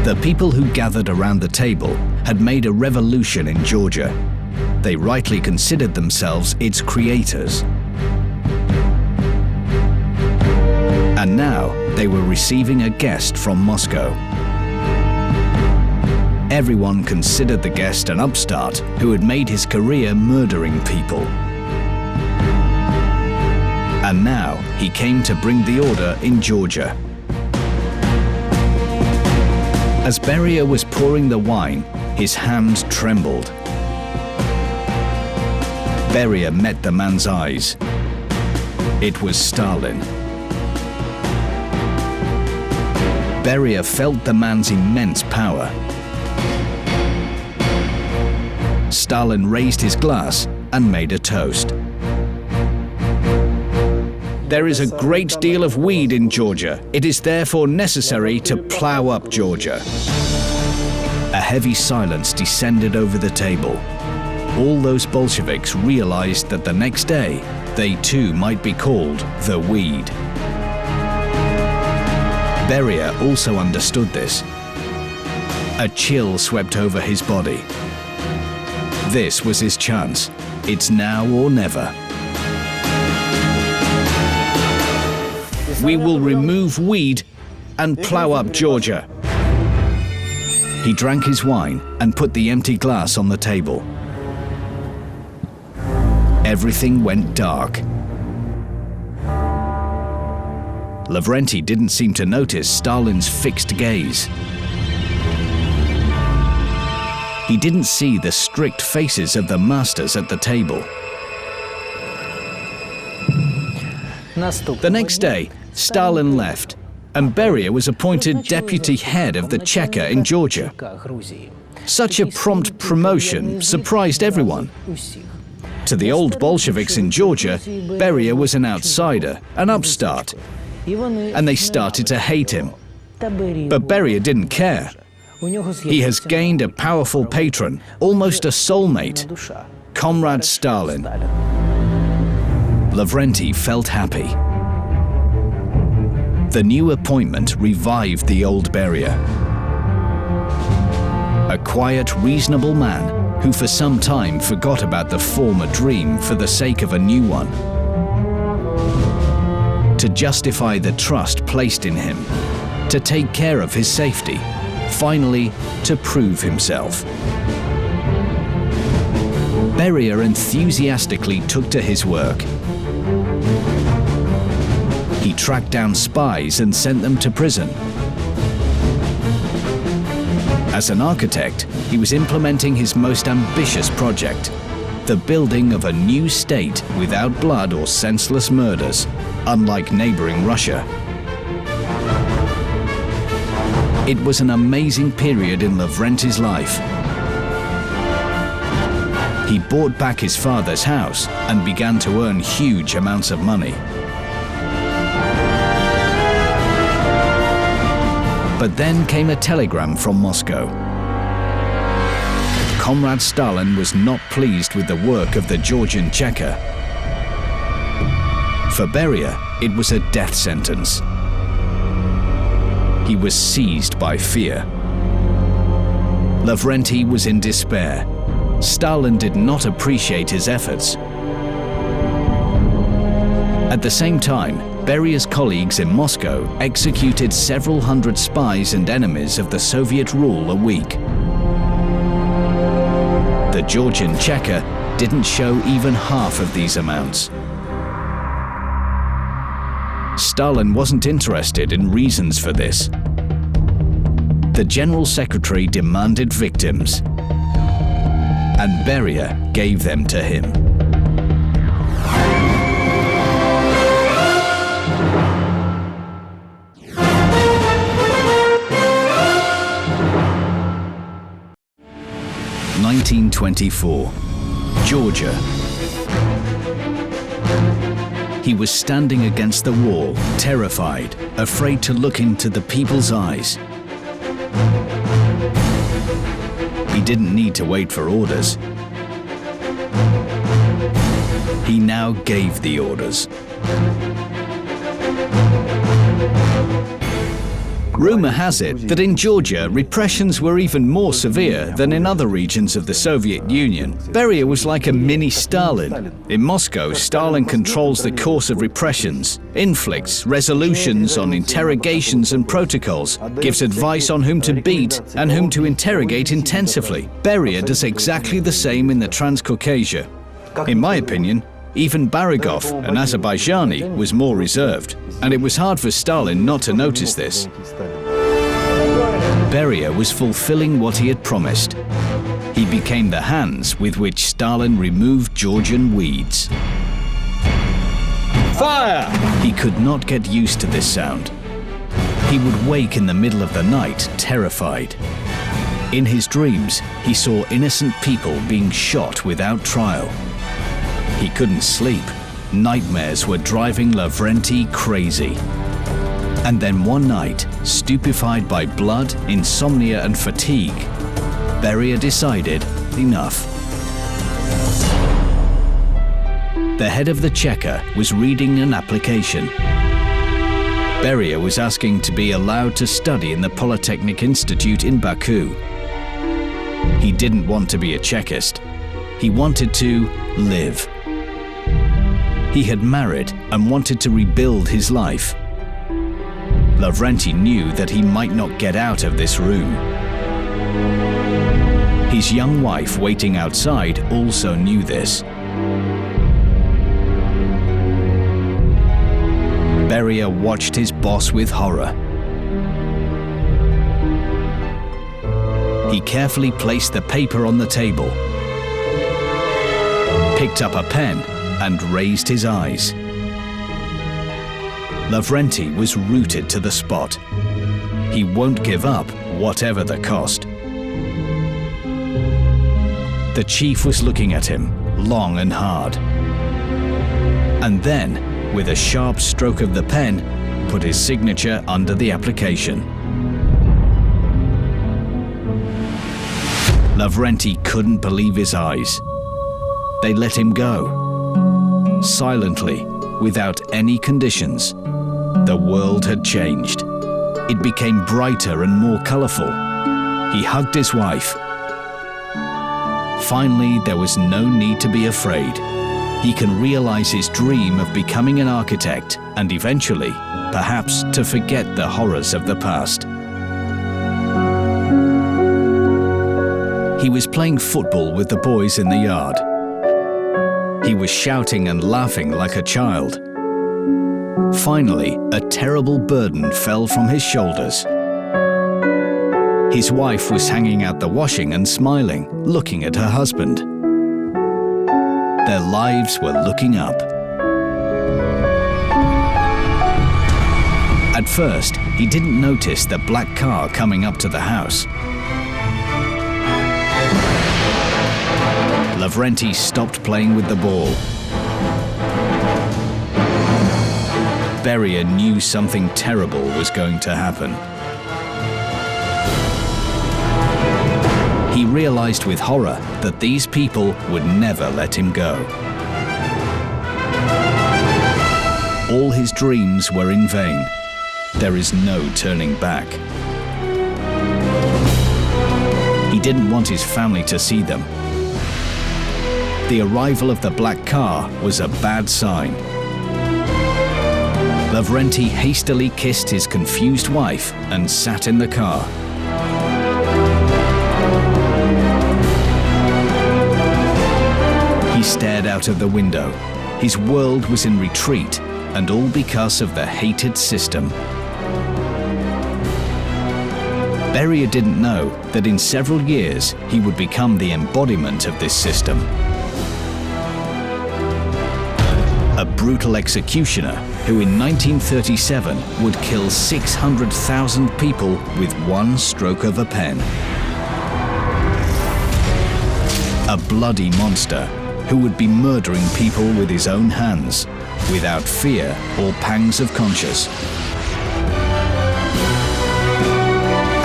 The people who gathered around the table had made a revolution in Georgia. They rightly considered themselves its creators. And now they were receiving a guest from Moscow. Everyone considered the guest an upstart who had made his career murdering people. And now he came to bring the order in Georgia. As Beria was pouring the wine, his hand trembled. Beria met the man's eyes. It was Stalin. Beria felt the man's immense power. Stalin raised his glass and made a toast. There is a great deal of weed in Georgia. It is therefore necessary to plow up Georgia. A heavy silence descended over the table. All those Bolsheviks realized that the next day, they too might be called the weed. Beria also understood this. A chill swept over his body. This was his chance. It's now or never. We will remove weed and plow up Georgia. He drank his wine and put the empty glass on the table. Everything went dark. Lavrentiy didn't seem to notice Stalin's fixed gaze. He didn't see the strict faces of the masters at the table. The next day, Stalin left, and Beria was appointed deputy head of the Cheka in Georgia. Such a prompt promotion surprised everyone. To the old Bolsheviks in Georgia, Beria was an outsider, an upstart, and they started to hate him. But Beria didn't care. He has gained a powerful patron, almost a soulmate, Comrade Stalin. Lavrentiy felt happy. The new appointment revived the old Beria. A quiet, reasonable man who for some time forgot about the former dream for the sake of a new one. To justify the trust placed in him, to take care of his safety, finally to prove himself. Beria enthusiastically took to his work. He tracked down spies and sent them to prison. As an architect, he was implementing his most ambitious project, the building of a new state without blood or senseless murders, unlike neighboring Russia. It was an amazing period in Lavrentiy's life. He bought back his father's house and began to earn huge amounts of money. But then came a telegram from Moscow. Comrade Stalin was not pleased with the work of the Georgian Cheka. For Beria, it was a death sentence. He was seized by fear. Lavrentiy was in despair. Stalin did not appreciate his efforts. At the same time, Beria's colleagues in Moscow executed several hundred spies and enemies of the Soviet rule a week. The Georgian Cheka didn't show even half of these amounts. Stalin wasn't interested in reasons for this. The General Secretary demanded victims, and Beria gave them to him. 1924. Georgia. He was standing against the wall, terrified, afraid to look into the people's eyes. He didn't need to wait for orders. He now gave the orders. Rumor has it that in Georgia, repressions were even more severe than in other regions of the Soviet Union. Beria was like a mini Stalin. In Moscow, Stalin controls the course of repressions, inflicts resolutions on interrogations and protocols, gives advice on whom to beat and whom to interrogate intensively. Beria does exactly the same in the Transcaucasia. In my opinion, even Baragov, an Azerbaijani, was more reserved, and it was hard for Stalin not to notice this. Beria was fulfilling what he had promised. He became the hands with which Stalin removed Georgian weeds. Fire! He could not get used to this sound. He would wake in the middle of the night, terrified. In his dreams, he saw innocent people being shot without trial. He couldn't sleep. Nightmares were driving Lavrentiy crazy. And then one night, stupefied by blood, insomnia and fatigue, Beria decided enough. The head of the Cheka was reading an application. Beria was asking to be allowed to study in the Polytechnic Institute in Baku. He didn't want to be a Chekist. He wanted to live. He had married and wanted to rebuild his life. Lavrentiy knew that he might not get out of this room. His young wife waiting outside also knew this. Beria watched his boss with horror. He carefully placed the paper on the table, picked up a pen, and raised his eyes. Lavrentiy was rooted to the spot. He won't give up, whatever the cost. The chief was looking at him, long and hard. And then, with a sharp stroke of the pen, put his signature under the application. Lavrentiy couldn't believe his eyes. They let him go. Silently, without any conditions. The world had changed. It became brighter and more colorful. He hugged his wife. Finally, there was no need to be afraid. He can realize his dream of becoming an architect and eventually, perhaps, to forget the horrors of the past. He was playing football with the boys in the yard. He was shouting and laughing like a child. Finally, a terrible burden fell from his shoulders. His wife was hanging out the washing and smiling, looking at her husband. Their lives were looking up. At first, he didn't notice the black car coming up to the house. Lavrentiy stopped playing with the ball. Beria knew something terrible was going to happen. He realized with horror that these people would never let him go. All his dreams were in vain. There is no turning back. He didn't want his family to see them. The arrival of the black car was a bad sign. Lavrentiy hastily kissed his confused wife and sat in the car. He stared out of the window. His world was in retreat, and all because of the hated system. Beria didn't know that in several years he would become the embodiment of this system. A brutal executioner who in 1937 would kill 600,000 people with one stroke of a pen. A bloody monster who would be murdering people with his own hands, without fear or pangs of conscience.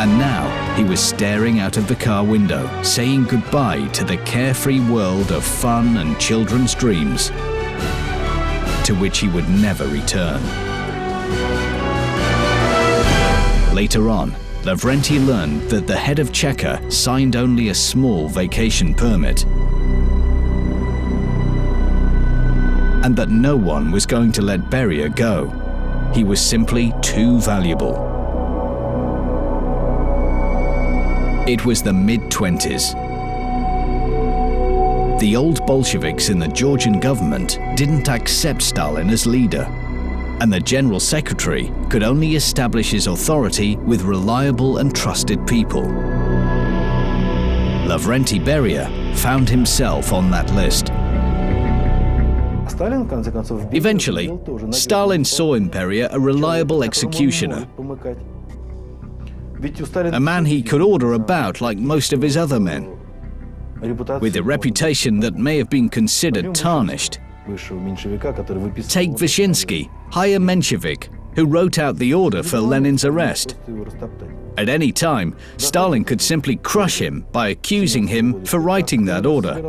And now he was staring out of the car window, saying goodbye to the carefree world of fun and children's dreams, to which he would never return. Later on, Lavrentiy learned that the head of Cheka signed only a small vacation permit, and that no one was going to let Beria go. He was simply too valuable. It was the mid-20s. The old Bolsheviks in the Georgian government didn't accept Stalin as leader, and the General Secretary could only establish his authority with reliable and trusted people. Lavrentiy Beria found himself on that list. Eventually, Stalin saw in Beria a reliable executioner, a man he could order about like most of his other men, with a reputation that may have been considered tarnished. Take Vyshinsky, higher Menshevik, who wrote out the order for Lenin's arrest. At any time, Stalin could simply crush him by accusing him for writing that order.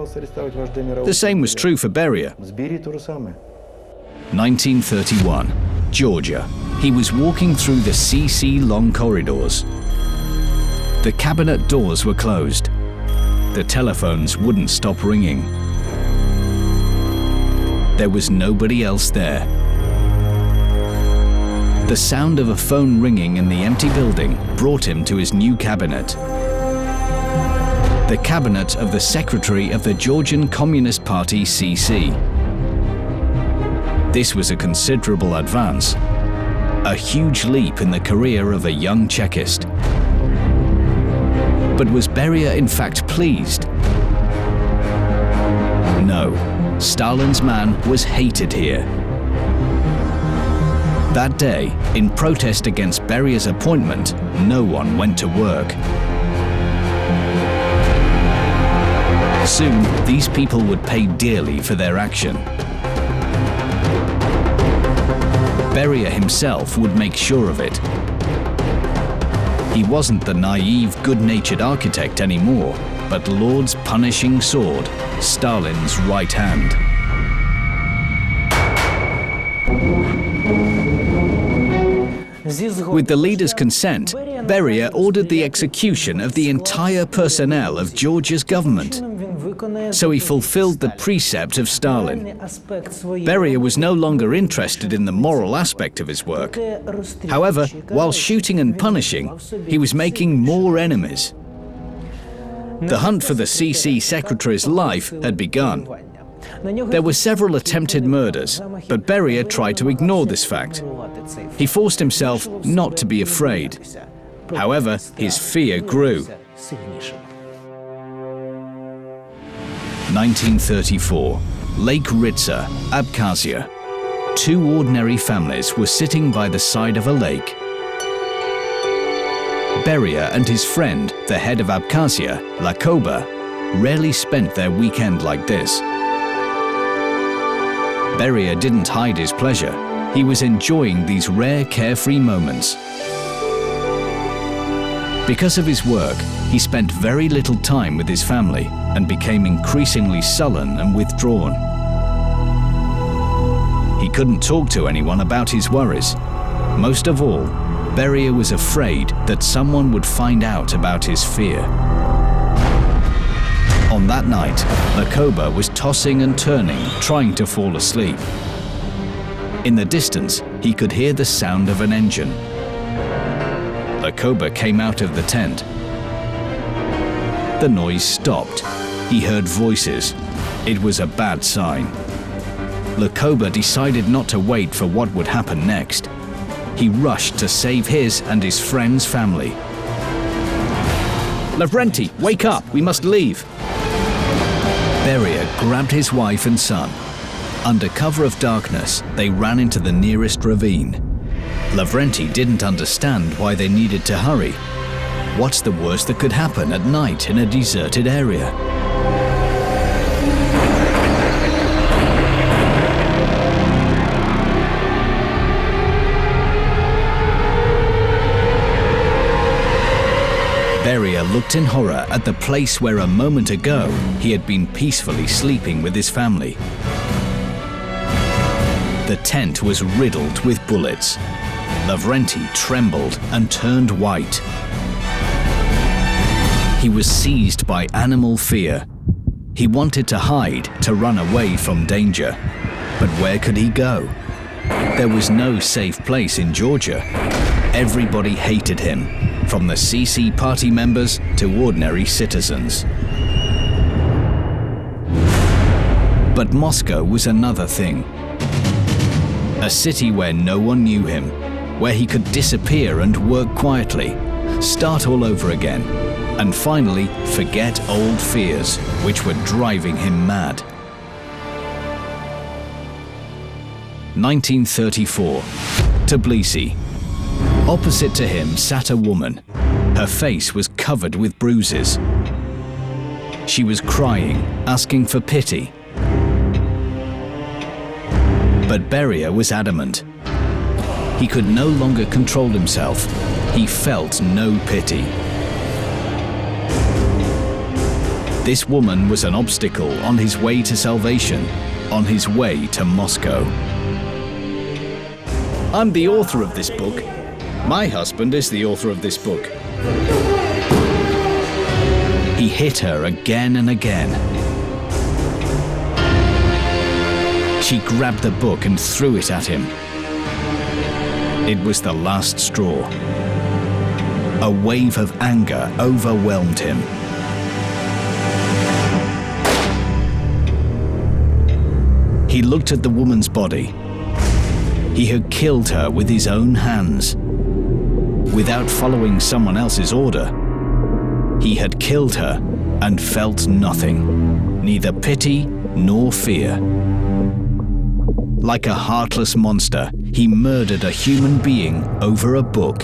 The same was true for Beria. 1931, Georgia. He was walking through the CC long corridors. The cabinet doors were closed. The telephones wouldn't stop ringing. There was nobody else there. The sound of a phone ringing in the empty building brought him to his new cabinet. The cabinet of the secretary of the Georgian Communist Party CC. This was a considerable advance, a huge leap in the career of a young Chekist. But was Beria in fact pleased? No, Stalin's man was hated here. That day, in protest against Beria's appointment, no one went to work. Soon, these people would pay dearly for their action. Beria himself would make sure of it. He wasn't the naive, good-natured architect anymore, but Lord's punishing sword, Stalin's right hand. With the leader's consent, Beria ordered the execution of the entire personnel of Georgia's government. So he fulfilled the precept of Stalin. Beria was no longer interested in the moral aspect of his work. However, while shooting and punishing, he was making more enemies. The hunt for the CC secretary's life had begun. There were several attempted murders, but Beria tried to ignore this fact. He forced himself not to be afraid. However, his fear grew. 1934, Lake Ritsa, Abkhazia. Two ordinary families were sitting by the side of a lake. Beria and his friend, the head of Abkhazia, Lakoba, rarely spent their weekend like this. Beria didn't hide his pleasure. He was enjoying these rare carefree moments. Because of his work, he spent very little time with his family and became increasingly sullen and withdrawn. He couldn't talk to anyone about his worries. Most of all, Beria was afraid that someone would find out about his fear. On that night, Lakoba was tossing and turning, trying to fall asleep. In the distance, he could hear the sound of an engine. Lakoba came out of the tent. The noise stopped. He heard voices. It was a bad sign. Lakoba decided not to wait for what would happen next. He rushed to save his and his friend's family. "Lavrentiy, wake up! We must leave!" Beria grabbed his wife and son. Under cover of darkness, they ran into the nearest ravine. Lavrentiy didn't understand why they needed to hurry. What's the worst that could happen at night in a deserted area? looked in horror at the place where a moment ago he had been peacefully sleeping with his family. The tent was riddled with bullets. Lavrentiy trembled and turned white. He was seized by animal fear. He wanted to hide, to run away from danger. But where could he go? There was no safe place in Georgia. Everybody hated him, from the CC party members to ordinary citizens. But Moscow was another thing. A city where no one knew him, where he could disappear and work quietly, start all over again, and finally forget old fears which were driving him mad. 1934, Tbilisi. Opposite to him sat a woman. Her face was covered with bruises. She was crying, asking for pity. But Beria was adamant. He could no longer control himself. He felt no pity. This woman was an obstacle on his way to salvation, on his way to Moscow. I'm the author of this book. My husband is the author of this book. He hit her again and again. She grabbed the book and threw it at him. It was the last straw. A wave of anger overwhelmed him. He looked at the woman's body. He had killed her with his own hands. Without following someone else's order, he had killed her and felt nothing, neither pity nor fear. Like a heartless monster, he murdered a human being over a book.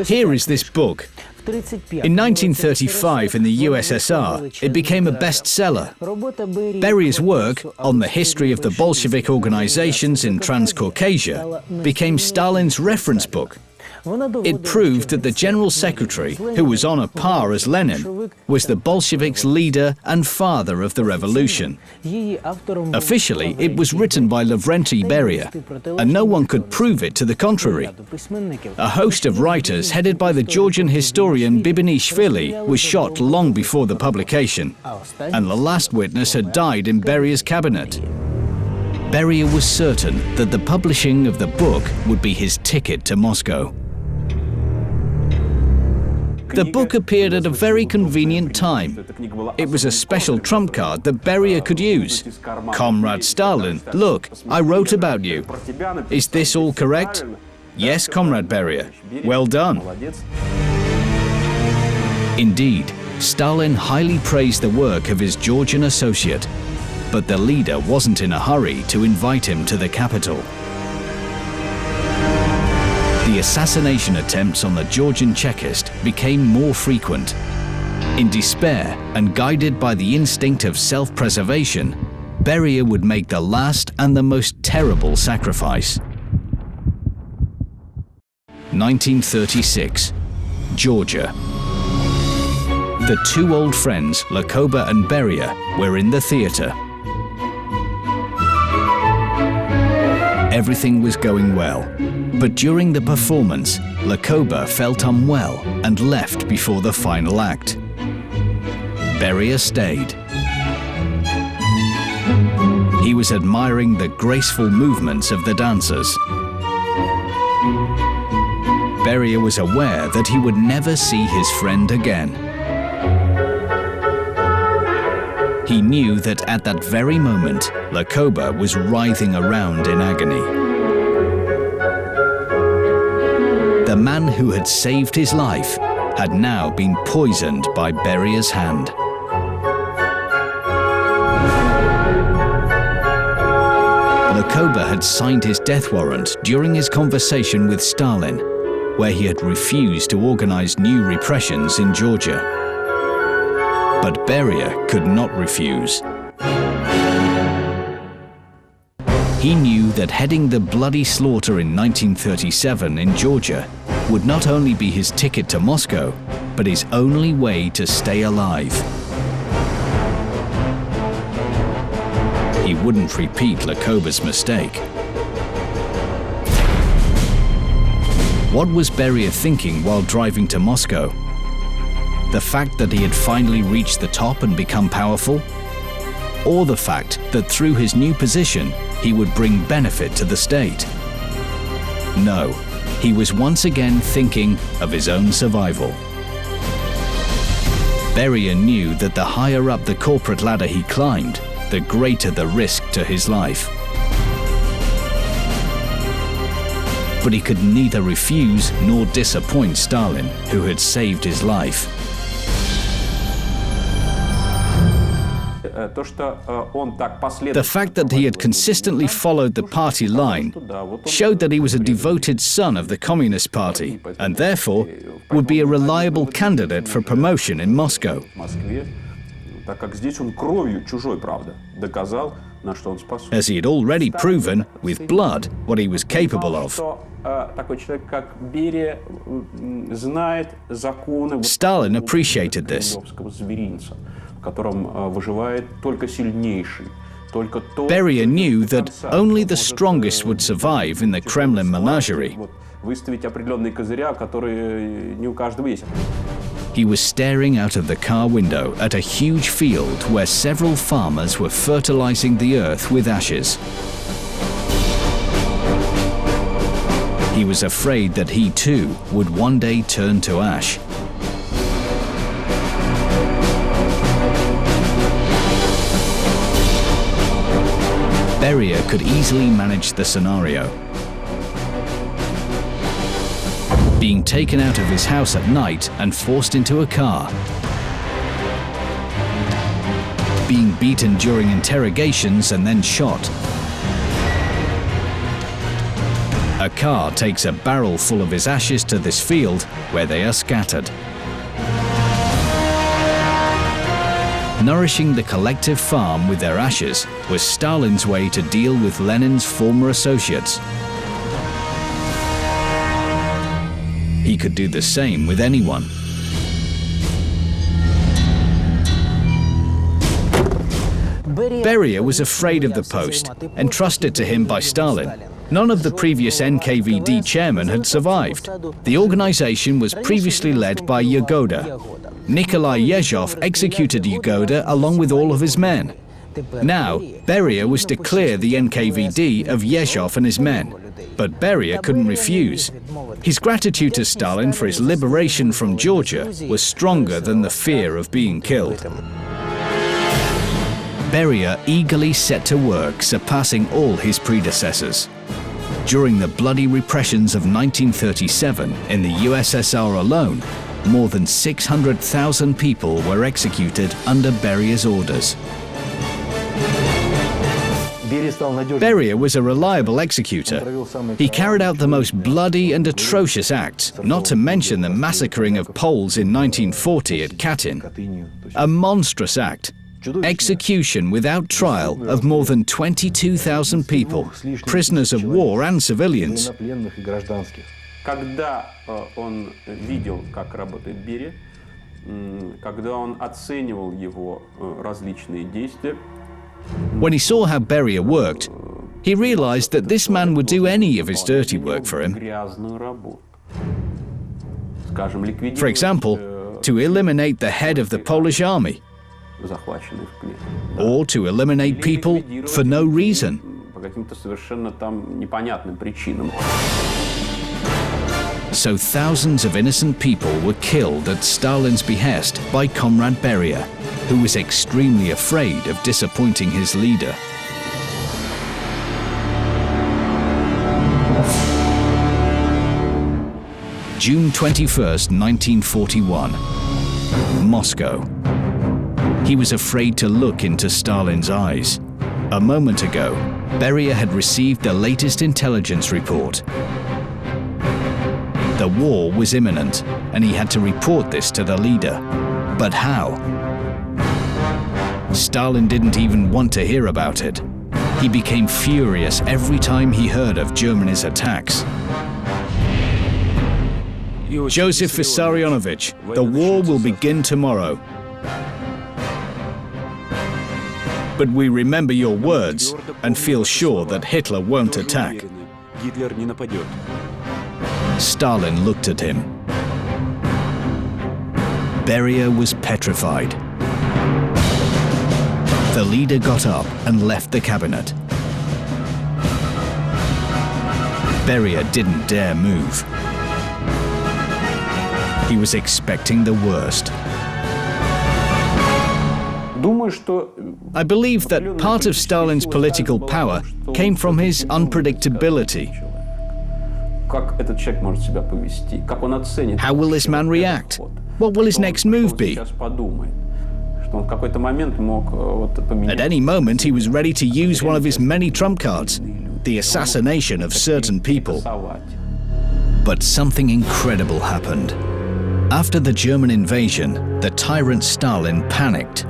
Here is this book. In 1935, in the USSR, it became a bestseller. Beria's work on the history of the Bolshevik organizations in Transcaucasia became Stalin's reference book. It proved that the General Secretary, who was on a par as Lenin, was the Bolsheviks' leader and father of the revolution. Officially, it was written by Lavrentiy Beria, and no one could prove it to the contrary. A host of writers, headed by the Georgian historian Bibanishvili, was shot long before the publication, and the last witness had died in Beria's cabinet. Beria was certain that the publishing of the book would be his ticket to Moscow. The book appeared at a very convenient time. It was a special trump card that Beria could use. Comrade Stalin, look, I wrote about you. Is this all correct? Yes, Comrade Beria. Well done. Indeed, Stalin highly praised the work of his Georgian associate, but the leader wasn't in a hurry to invite him to the capital. The assassination attempts on the Georgian Chekist became more frequent. In despair and guided by the instinct of self-preservation, Beria would make the last and the most terrible sacrifice. 1936, Georgia. The two old friends, Lakoba and Beria, were in the theater. Everything was going well, but during the performance, Lakoba felt unwell and left before the final act. Beria stayed. He was admiring the graceful movements of the dancers. Beria was aware that he would never see his friend again. He knew that at that very moment, Lakoba was writhing around in agony. The man who had saved his life had now been poisoned by Beria's hand. Lakoba had signed his death warrant during his conversation with Stalin, where he had refused to organize new repressions in Georgia. But Beria could not refuse. He knew that heading the bloody slaughter in 1937 in Georgia would not only be his ticket to Moscow, but his only way to stay alive. He wouldn't repeat Lakoba's mistake. What was Beria thinking while driving to Moscow? The fact that he had finally reached the top and become powerful? Or the fact that through his new position, he would bring benefit to the state? No, he was once again thinking of his own survival. Beria knew that the higher up the corporate ladder he climbed, the greater the risk to his life. But he could neither refuse nor disappoint Stalin, who had saved his life. The fact that he had consistently followed the party line showed that he was a devoted son of the Communist Party and therefore would be a reliable candidate for promotion in Moscow. As he had already proven with blood what he was capable of. Stalin appreciated this. Beria knew that only the strongest would survive in the Kremlin menagerie. He was staring out of the car window at a huge field where several farmers were fertilizing the earth with ashes. He was afraid that he too would one day turn to ash. Beria could easily manage the scenario. Being taken out of his house at night and forced into a car. Being beaten during interrogations and then shot. A car takes a barrel full of his ashes to this field where they are scattered. Nourishing the collective farm with their ashes was Stalin's way to deal with Lenin's former associates. He could do the same with anyone. Beria was afraid of the post, entrusted to him by Stalin. None of the previous NKVD chairmen had survived. The organization was previously led by Yagoda. Nikolai Yezhov executed Yagoda along with all of his men. Now, Beria was to clear the NKVD of Yezhov and his men. But Beria couldn't refuse. His gratitude to Stalin for his liberation from Georgia was stronger than the fear of being killed. Beria eagerly set to work, surpassing all his predecessors. During the bloody repressions of 1937 in the USSR alone, more than 600,000 people were executed under Beria's orders. Beria was a reliable executor. He carried out the most bloody and atrocious acts, not to mention the massacring of Poles in 1940 at Katyn. A monstrous act. Execution without trial of more than 22,000 people, prisoners of war and civilians. Когда он видел, как работает Берия, когда он оценивал его различные действия, when he saw how Beria worked, he realized that this man would do any of his dirty work for him. For example, to eliminate the head of the Polish army, or to eliminate people for no reason. So thousands of innocent people were killed at Stalin's behest by Comrade Beria, who was extremely afraid of disappointing his leader. June 21st, 1941. Moscow. He was afraid to look into Stalin's eyes. A moment ago, Beria had received the latest intelligence report. The war was imminent, and he had to report this to the leader. But how? Stalin didn't even want to hear about it. He became furious every time he heard of Germany's attacks. Joseph Vissarionovich, the war will begin tomorrow. But we remember your words and feel sure that Hitler won't attack. Stalin looked at him. Beria was petrified. The leader got up and left the cabinet. Beria didn't dare move. He was expecting the worst. I believe that part of Stalin's political power came from his unpredictability. How will this man react? What will his next move be? At any moment, he was ready to use one of his many trump cards, the assassination of certain people. But something incredible happened. After the German invasion, the tyrant Stalin panicked.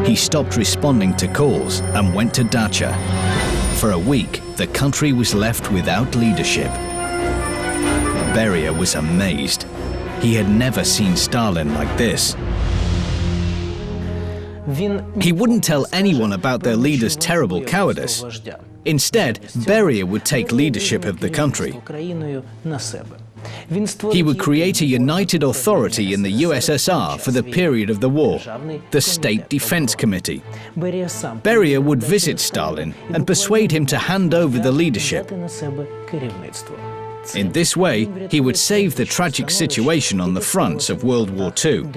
He stopped responding to calls and went to dacha. For a week, the country was left without leadership. Beria was amazed. He had never seen Stalin like this. He wouldn't tell anyone about their leader's terrible cowardice. Instead, Beria would take leadership of the country. He would create a united authority in the USSR for the period of the war, the State Defense Committee. Beria would visit Stalin and persuade him to hand over the leadership. In this way, he would save the tragic situation on the fronts of World War II.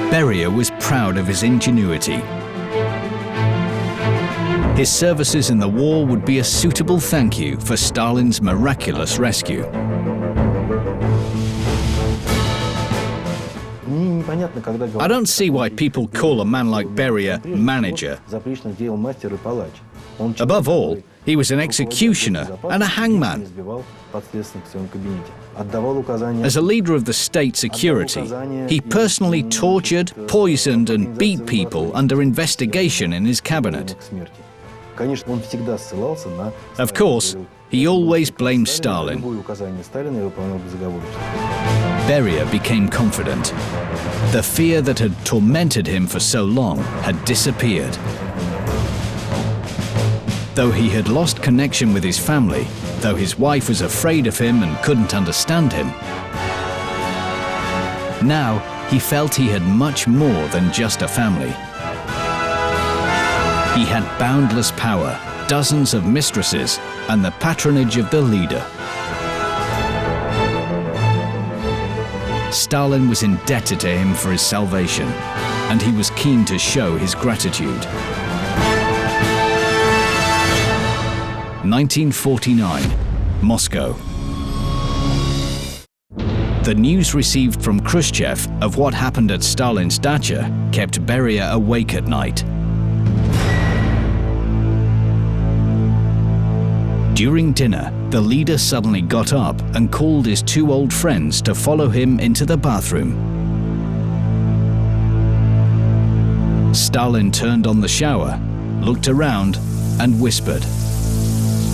Beria was proud of his ingenuity. His services in the war would be a suitable thank you for Stalin's miraculous rescue. I don't see why people call a man like Beria manager. Above all, he was an executioner and a hangman. As a leader of the state security, he personally tortured, poisoned, and beat people under investigation in his cabinet. Of course, he always blamed Stalin. Beria became confident. The fear that had tormented him for so long had disappeared. Though he had lost connection with his family, though his wife was afraid of him and couldn't understand him, now he felt he had much more than just a family. He had boundless power, dozens of mistresses, and the patronage of the leader. Stalin was indebted to him for his salvation, and he was keen to show his gratitude. 1949, Moscow. The news received from Khrushchev of what happened at Stalin's dacha kept Beria awake at night. During dinner, the leader suddenly got up and called his two old friends to follow him into the bathroom. Stalin turned on the shower, looked around, and whispered,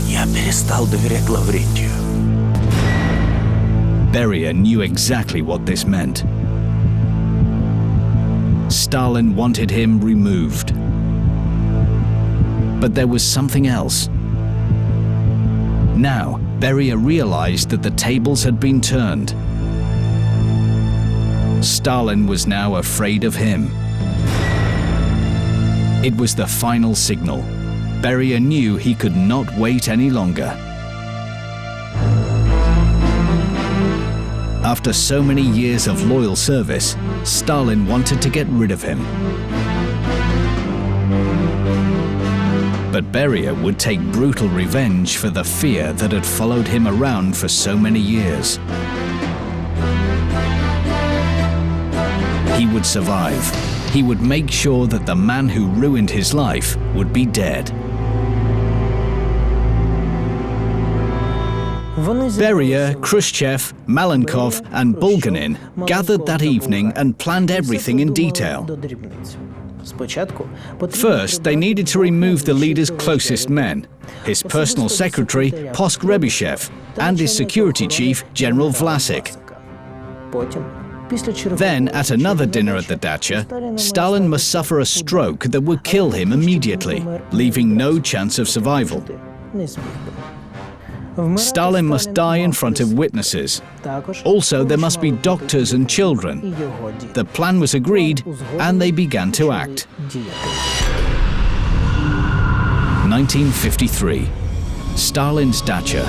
"Я перестал доверять Лаврентию." Beria knew exactly what this meant. Stalin wanted him removed. But there was something else. Now, Beria realized that the tables had been turned. Stalin was now afraid of him. It was the final signal. Beria knew he could not wait any longer. After so many years of loyal service, Stalin wanted to get rid of him. But Beria would take brutal revenge for the fear that had followed him around for so many years. He would survive. He would make sure that the man who ruined his life would be dead. Beria, Khrushchev, Malenkov, and Bulganin gathered that evening and planned everything in detail. First, they needed to remove the leader's closest men, his personal secretary, Poskrebyshev, and his security chief, General Vlasic. Then, at another dinner at the dacha, Stalin must suffer a stroke that would kill him immediately, leaving no chance of survival. Stalin must die in front of witnesses. Also, there must be doctors and children. The plan was agreed, and they began to act. 1953. Stalin's dacha.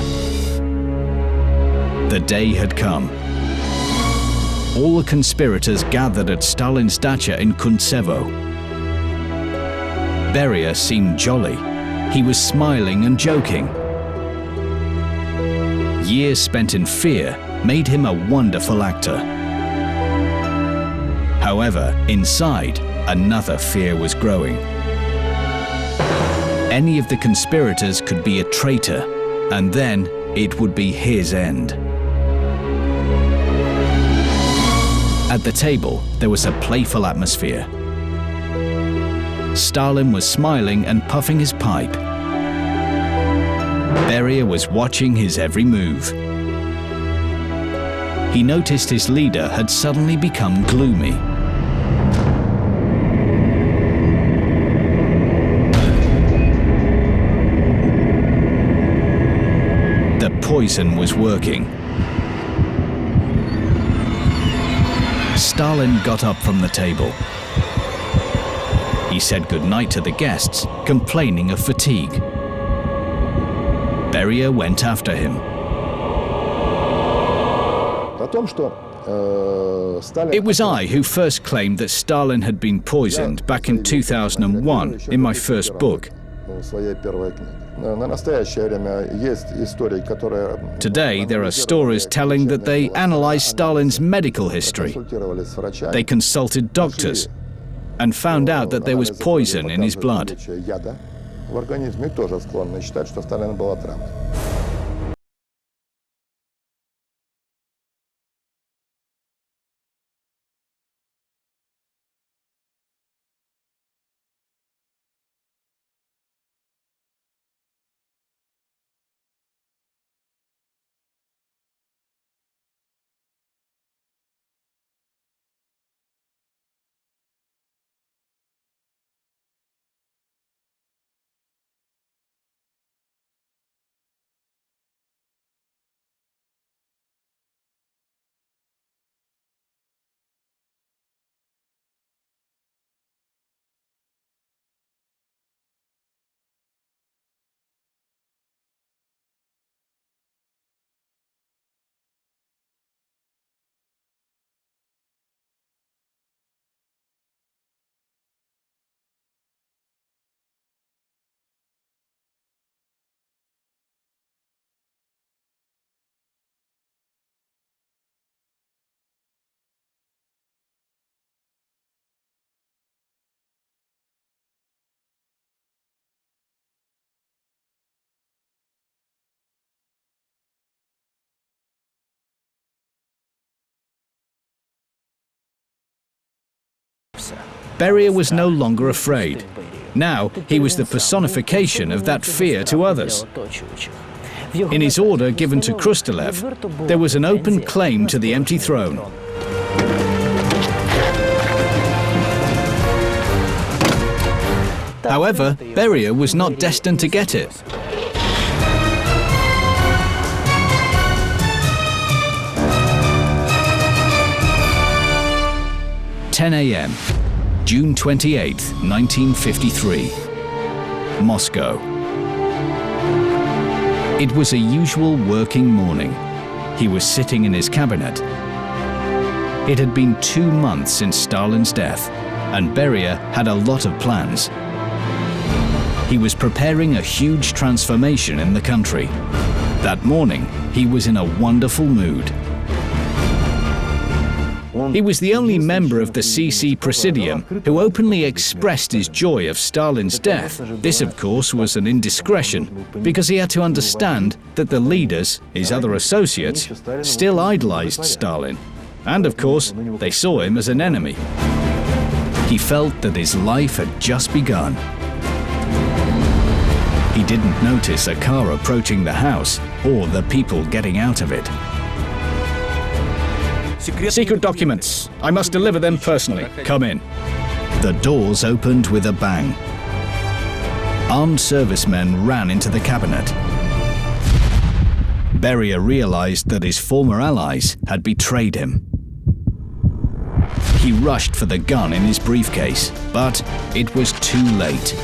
The day had come. All the conspirators gathered at Stalin's dacha in Kuntsevo. Beria seemed jolly. He was smiling and joking. Years spent in fear made him a wonderful actor. However, inside, another fear was growing. Any of the conspirators could be a traitor, and then it would be his end. At the table, there was a playful atmosphere. Stalin was smiling and puffing his pipe. Beria was watching his every move. He noticed his leader had suddenly become gloomy. The poison was working. Stalin got up from the table. He said goodnight to the guests, complaining of fatigue. Beria went after him. It was I who first claimed that Stalin had been poisoned back in 2001 in my first book. Today, there are stories telling that they analyzed Stalin's medical history. They consulted doctors and found out that there was poison in his blood. Beria was no longer afraid. Now he was the personification of that fear to others. In his order given to Khrushchev, there was an open claim to the empty throne. However, Beria was not destined to get it. (10 a.m. June 28, 1953. Moscow. It was a usual working morning. He was sitting in his cabinet. It had been 2 months since Stalin's death, and Beria had a lot of plans. He was preparing a huge transformation in the country. That morning, he was in a wonderful mood. He was the only member of the CC Presidium who openly expressed his joy of Stalin's death. This, of course, was an indiscretion, because he had to understand that the leaders, his other associates, still idolized Stalin. And, of course, they saw him as an enemy. He felt that his life had just begun. He didn't notice a car approaching the house or the people getting out of it. Secret documents. I must deliver them personally. Come in. The doors opened with a bang. Armed servicemen ran into the cabinet. Beria realized that his former allies had betrayed him. He rushed for the gun in his briefcase, but it was too late.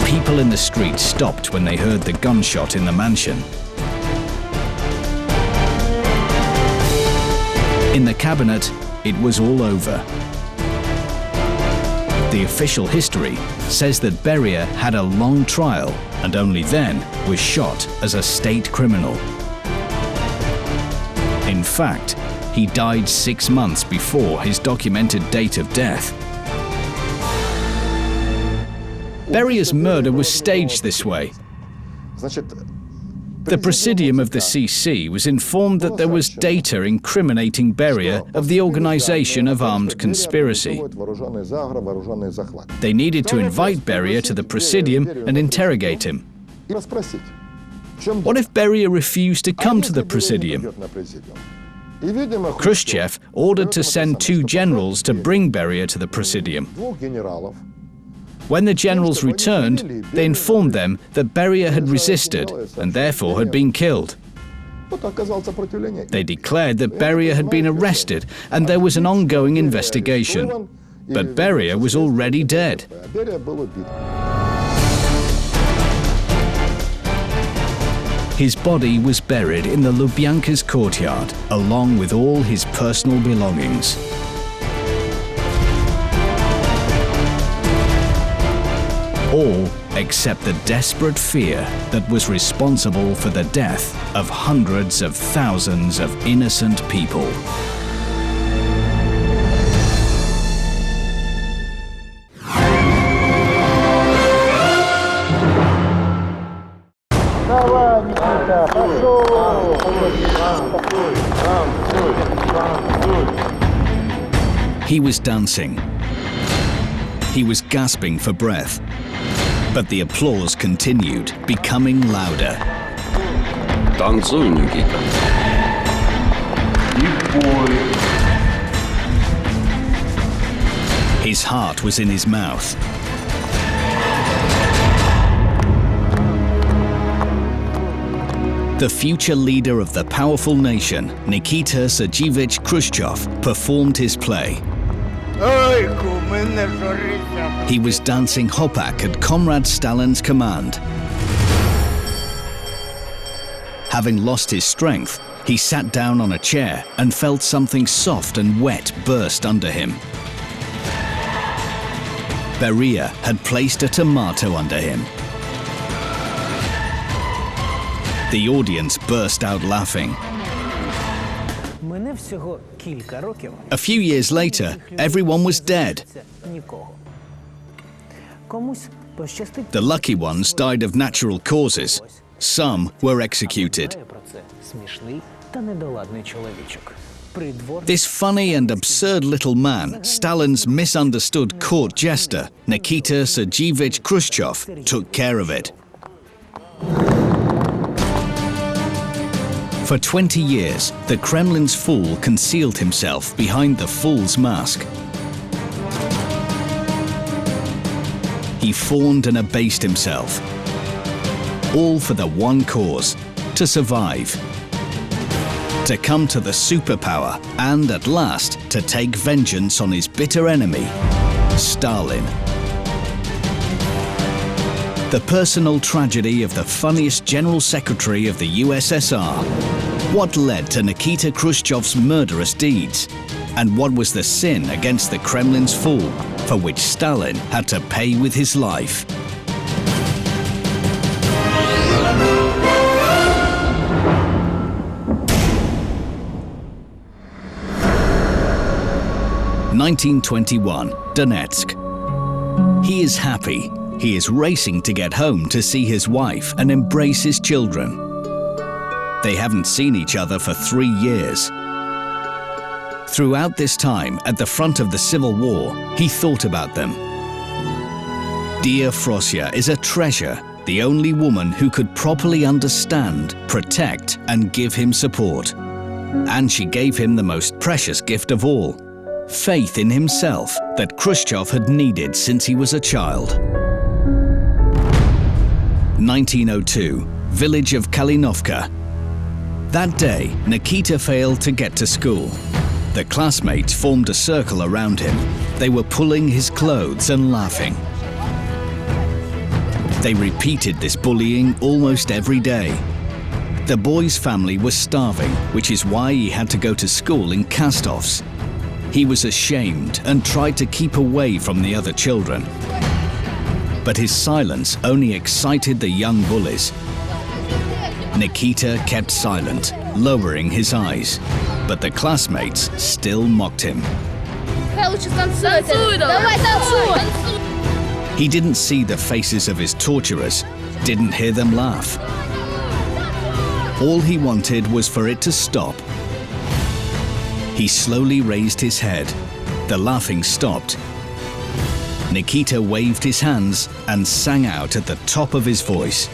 People in the street stopped when they heard the gunshot in the mansion. In the cabinet, it was all over. The official history says that Beria had a long trial and only then was shot as a state criminal. In fact, he died 6 months before his documented date of death. Beria's murder was staged this way. The Presidium of the CC was informed that there was data incriminating Beria of the organization of armed conspiracy. They needed to invite Beria to the Presidium and interrogate him. What if Beria refused to come to the Presidium? Khrushchev ordered to send 2 generals to bring Beria to the Presidium. When the generals returned, they informed them that Beria had resisted and therefore had been killed. They declared that Beria had been arrested and there was an ongoing investigation. But Beria was already dead. His body was buried in the Lubyanka's courtyard, along with all his personal belongings. All except the desperate fear that was responsible for the death of hundreds of thousands of innocent people. He was dancing. He was gasping for breath. But the applause continued, becoming louder. Танцуй, Никита. His heart was in his mouth. The future leader of the powerful nation, Nikita Sergeyevich Khrushchev, performed his play. He was dancing hopak at Comrade Stalin's command. Having lost his strength, he sat down on a chair and felt something soft and wet burst under him. Beria had placed a tomato under him. The audience burst out laughing. A few years later, everyone was dead. The lucky ones died of natural causes. Some were executed. This funny and absurd little man, Stalin's misunderstood court jester, Nikita Sergeyevich Khrushchev, took care of it. For 20 years, the Kremlin's fool concealed himself behind the fool's mask. He fawned and abased himself, all for the one cause: to survive, to come to the superpower, and at last to take vengeance on his bitter enemy, Stalin. The personal tragedy of the funniest General Secretary of the USSR. What led to Nikita Khrushchev's murderous deeds? And what was the sin against the Kremlin's fool, for which Stalin had to pay with his life? (1921) Donetsk. He is happy. He is racing to get home to see his wife and embrace his children. They haven't seen each other for 3 years. Throughout this time, at the front of the Civil War, he thought about them. Dear Frosya is a treasure, the only woman who could properly understand, protect, and give him support. And she gave him the most precious gift of all, faith in himself that Khrushchev had needed since he was a child. 1902, village of Kalinovka. That day, Nikita failed to get to school. The classmates formed a circle around him. They were pulling his clothes and laughing. They repeated this bullying almost every day. The boy's family was starving, which is why he had to go to school in cast-offs. He was ashamed and tried to keep away from the other children. But his silence only excited the young bullies. Nikita kept silent, lowering his eyes, but the classmates still mocked him. He didn't see the faces of his torturers, didn't hear them laugh. All he wanted was for it to stop. He slowly raised his head. The laughing stopped. Nikita waved his hands and sang out at the top of his voice.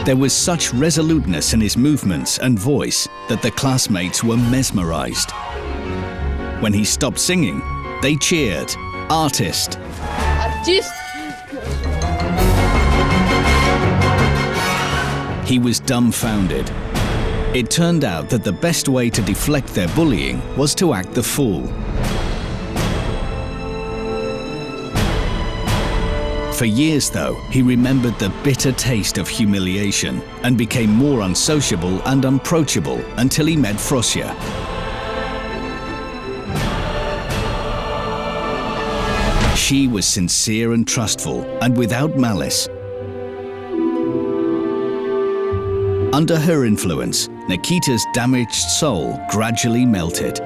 There was such resoluteness in his movements and voice that the classmates were mesmerized. When he stopped singing, they cheered, "Artist!" Artist! He was dumbfounded. It turned out that the best way to deflect their bullying was to act the fool. For years, though, he remembered the bitter taste of humiliation and became more unsociable and unapproachable until he met Frosya. She was sincere and trustful, and without malice. Under her influence, Nikita's damaged soul gradually melted.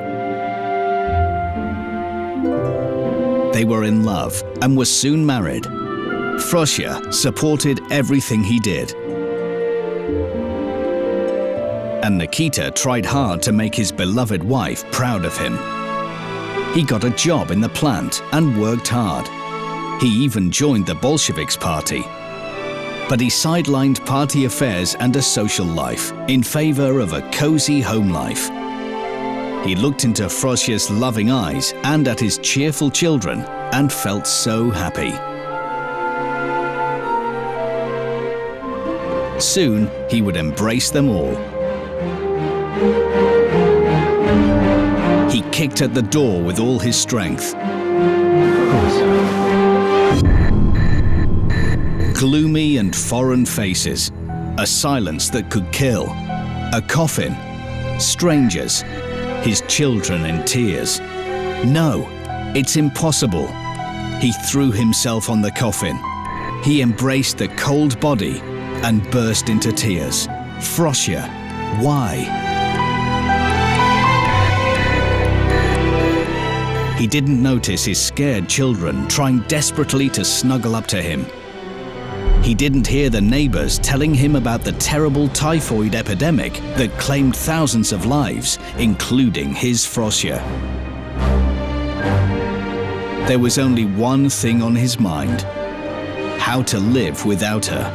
They were in love and were soon married. Frosya supported everything he did. And Nikita tried hard to make his beloved wife proud of him. He got a job in the plant and worked hard. He even joined the Bolsheviks party. But he sidelined party affairs and a social life in favor of a cozy home life. He looked into Frosya's loving eyes and at his cheerful children and felt so happy. Soon, he would embrace them all. He kicked at the door with all his strength. Gloomy and foreign faces, a silence that could kill, a coffin, strangers, his children in tears. No, it's impossible. He threw himself on the coffin. He embraced the cold body and burst into tears. Frosya, why? He didn't notice his scared children trying desperately to snuggle up to him. He didn't hear the neighbors telling him about the terrible typhoid epidemic that claimed thousands of lives, including his Frosya. There was only one thing on his mind: how to live without her.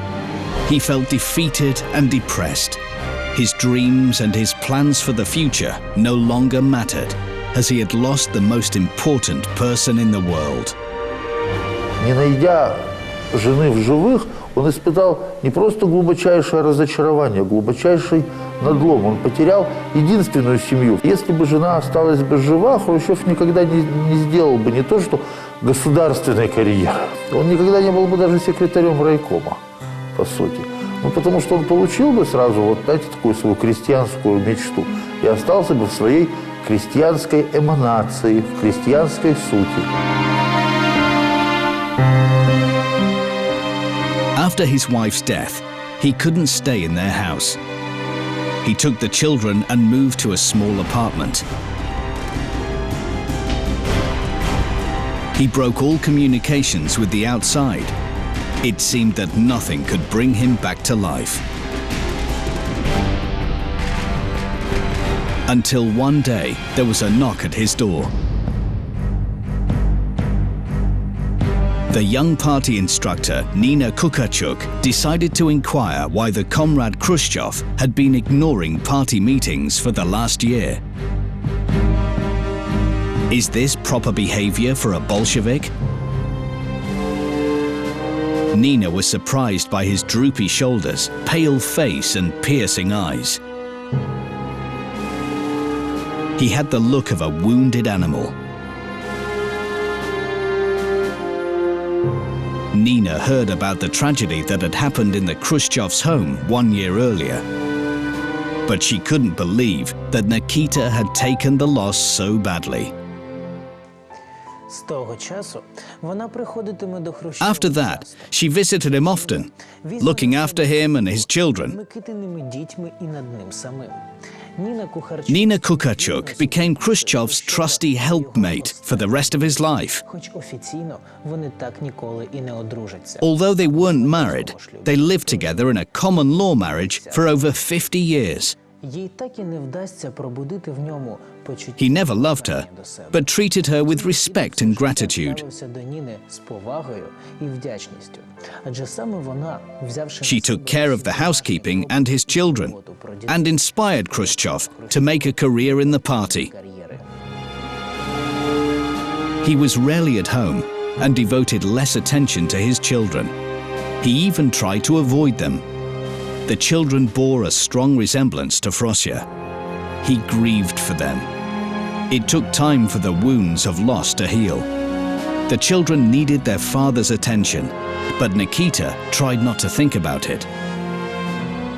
He felt defeated and depressed. His dreams and his plans for the future no longer mattered, as he had lost the most important person in the world. Не найдя жены в живых, он испытал не просто глубочайшее разочарование, глубочайший надлом. Он потерял единственную семью. Если бы жена осталась бы жива, Хрущев никогда не сделал бы не то, что государственной карьеры. Он никогда не был бы даже секретарем райкома, по сути. Ну, потому что он получил бы сразу, вот, знаете, такую свою крестьянскую мечту и остался бы в своей крестьянской эманации, в крестьянской сути. After his wife's death, he couldn't stay in their house. He took the children and moved to a small apartment. He broke all communications with the outside. It seemed that nothing could bring him back to life. Until one day, there was a knock at his door. The young party instructor, Nina Kukachuk, decided to inquire why the comrade Khrushchev had been ignoring party meetings for the last year. Is this proper behavior for a Bolshevik? Nina was surprised by his droopy shoulders, pale face and piercing eyes. He had the look of a wounded animal. Nina heard about the tragedy that had happened in the Khrushchev's home 1 year earlier. But she couldn't believe that Nikita had taken the loss so badly. After that, she visited him often, looking after him and his children. Nina Kukachuk became Khrushchev's trusty helpmate for the rest of his life. Although they weren't married, they lived together in a common law marriage for over 50 years. He never loved her, but treated her with respect and gratitude. She took care of the housekeeping and his children, and inspired Khrushchev to make a career in the party. He was rarely at home and devoted less attention to his children. He even tried to avoid them. The children bore a strong resemblance to Frosya. He grieved for them. It took time for the wounds of loss to heal. The children needed their father's attention, but Nikita tried not to think about it.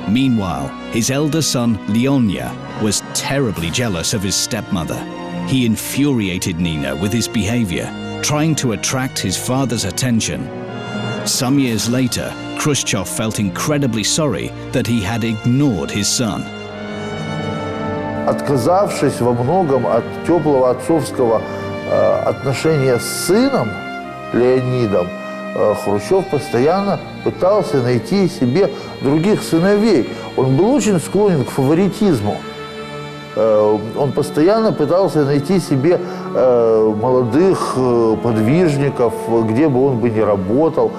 Meanwhile, his elder son, Leonya, was terribly jealous of his stepmother. He infuriated Nina with his behavior, trying to attract his father's attention. Some years later, Khrushchev felt incredibly sorry that he had ignored his son. Отказавшись во многом от теплого отцовского отношения с сыном Леонидом, Хрущев постоянно пытался найти себе других сыновей. Он был очень склонен к фаворитизму. Он постоянно пытался найти себе молодых подвижников, где бы он бы ни работал.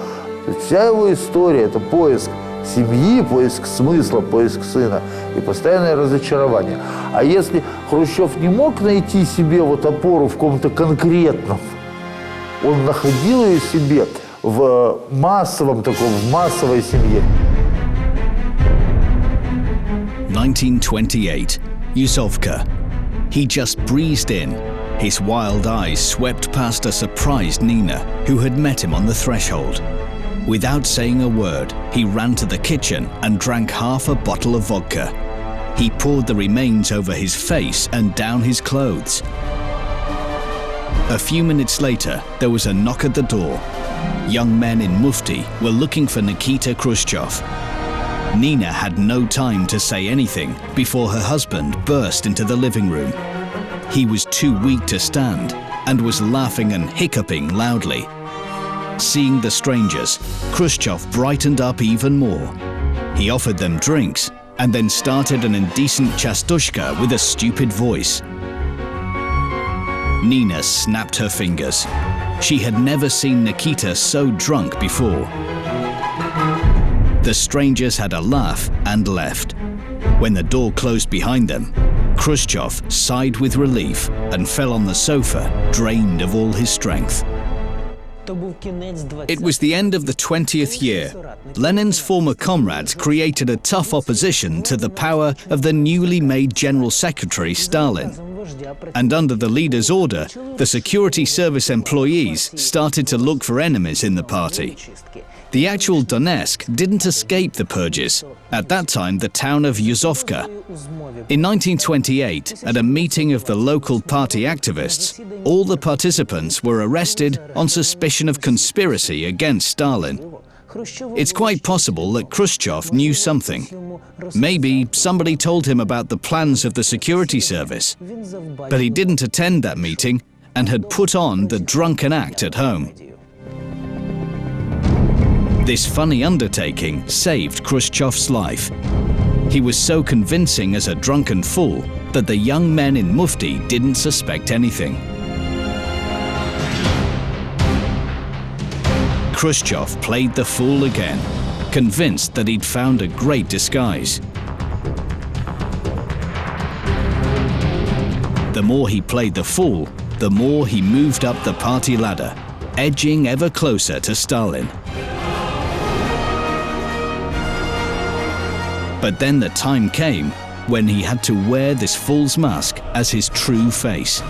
Вся его история – это поиск семьи, поиск смысла, поиск сына и постоянное разочарование. А если Хрущев не мог найти себе вот опору в ком-то конкретном, он находил ее себе в массовом таком, в массовой семье. 1928, Yuzovka. He just breezed in. His wild eyes swept past a surprised Nina, who had met him on the threshold. Without saying a word, he ran to the kitchen and drank half a bottle of vodka. He poured the remains over his face and down his clothes. A few minutes later, there was a knock at the door. Young men in mufti were looking for Nikita Khrushchev. Nina had no time to say anything before her husband burst into the living room. He was too weak to stand and was laughing and hiccuping loudly. Seeing the strangers, Khrushchev brightened up even more. He offered them drinks and then started an indecent chastushka with a stupid voice. Nina snapped her fingers. She had never seen Nikita so drunk before. The strangers had a laugh and left. When the door closed behind them, Khrushchev sighed with relief and fell on the sofa, drained of all his strength. It was the end of the 20th year. Lenin's former comrades created a tough opposition to the power of the newly made General Secretary Stalin. And under the leader's order, the security service employees started to look for enemies in the party. The actual Donetsk didn't escape the purges, at that time the town of Yuzovka. In 1928, at a meeting of the local party activists, all the participants were arrested on suspicion of conspiracy against Stalin. It's quite possible that Khrushchev knew something. Maybe somebody told him about the plans of the security service, but he didn't attend that meeting and had put on the drunken act at home. This funny undertaking saved Khrushchev's life. He was so convincing as a drunken fool that the young men in Mufti didn't suspect anything. Khrushchev played the fool again, convinced that he'd found a great disguise. The more he played the fool, the more he moved up the party ladder, edging ever closer to Stalin. But then the time came when he had to wear this fool's mask as his true face.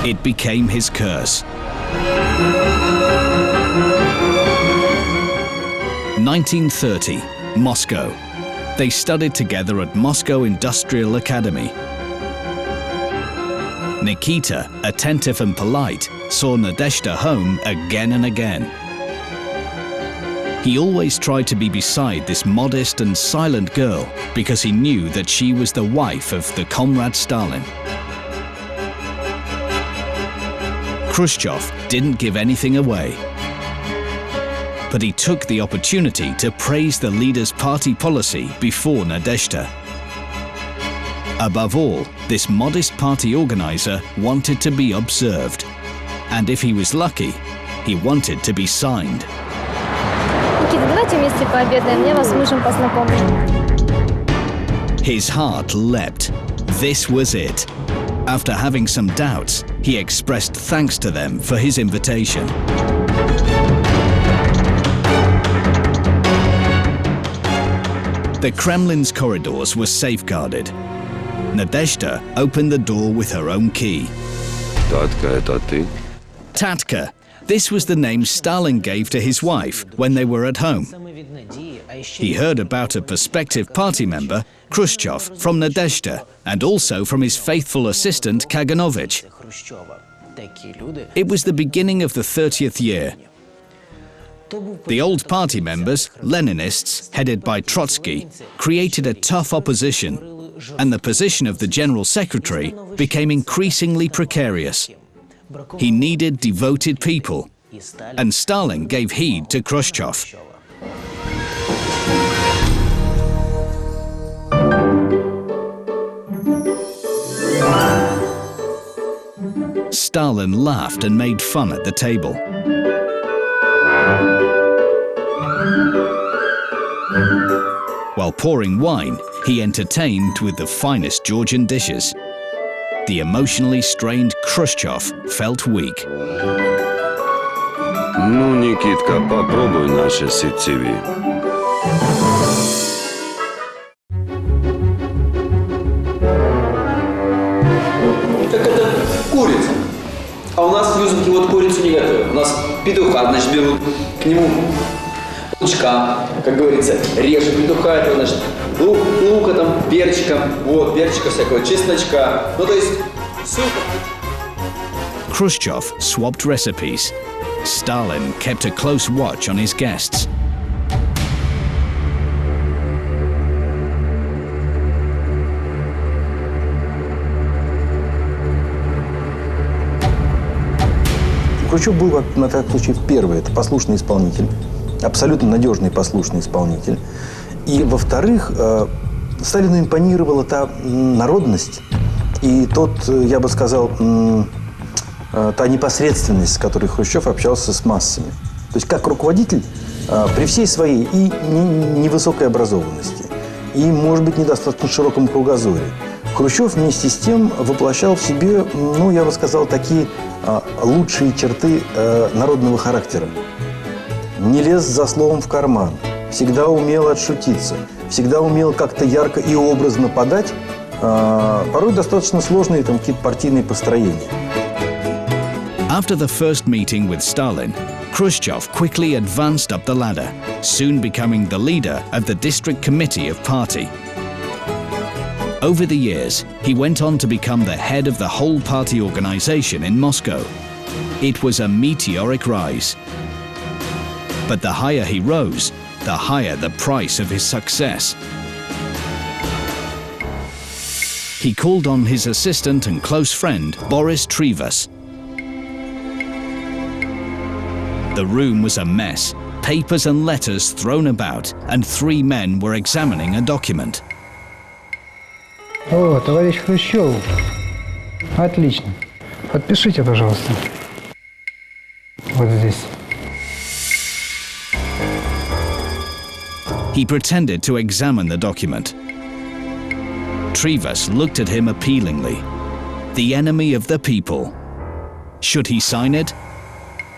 It became his curse. 1930, Moscow. They studied together at Moscow Industrial Academy. Nikita, attentive and polite, saw Nadezhda home again and again. He always tried to be beside this modest and silent girl because he knew that she was the wife of the comrade Stalin. Khrushchev didn't give anything away, but he took the opportunity to praise the leader's party policy before Nadezhda. Above all, this modest party organizer wanted to be observed, and if he was lucky, he wanted to be signed. His heart leapt. This was it. After having some doubts, he expressed thanks to them for his invitation. The Kremlin's corridors were safeguarded. Nadezhda opened the door with her own key. Tatka, это ты? Tatka. This was the name Stalin gave to his wife when they were at home. He heard about a prospective party member, Khrushchev, from Nadezhda, and also from his faithful assistant, Kaganovich. It was the beginning of the 30th year. The old party members, Leninists, headed by Trotsky, created a tough opposition, and the position of the General Secretary became increasingly precarious. He needed devoted people, and Stalin gave heed to Khrushchev. Stalin laughed and made fun at the table. While pouring wine, he entertained with the finest Georgian dishes. The emotionally strained Khrushchev felt weak. Ну, Никитка, попробуй наше сетеви. Так это курица. А у нас в Юзовке вот курицу не готовят. У нас петуха, значит, берут к нему лучка, как говорится, режут петуха, это, значит, лука там, перчика, вот, перчика всякого, чесночка. Ну, то есть, суп. Khrushchev swapped recipes. Stalin kept a close watch on his guests. Khrushchev был, на этот случай, первый, это послушный исполнитель, абсолютно надежный послушный исполнитель. И, во-вторых, Сталину импонировала та народность и тот, я бы сказал, та непосредственность, с которой Хрущев общался с массами. То есть как руководитель, при всей своей и невысокой образованности, и, может быть, недостаточно широком кругозоре, Хрущев вместе с тем воплощал в себе, ну, я бы сказал, такие лучшие черты народного характера. Не лез за словом в карман, всегда умел отшутиться, всегда умел как-то ярко и образно подать, порой достаточно сложные там какие-то партийные построения. After the first meeting with Stalin, Khrushchev quickly advanced up the ladder, soon becoming the leader of the district committee of party. Over the years, he went on to become the head of the whole party organization in Moscow. It was a meteoric rise. But the higher he rose, the higher the price of his success. He called on his assistant and close friend, Boris Trivas. The room was a mess, papers and letters thrown about, and three men were examining a document. О, товарищ Хрущев. Отлично. Подпишите, пожалуйста. Вот здесь. He pretended to examine the document. Trivas looked at him appealingly. The enemy of the people. Should he sign it?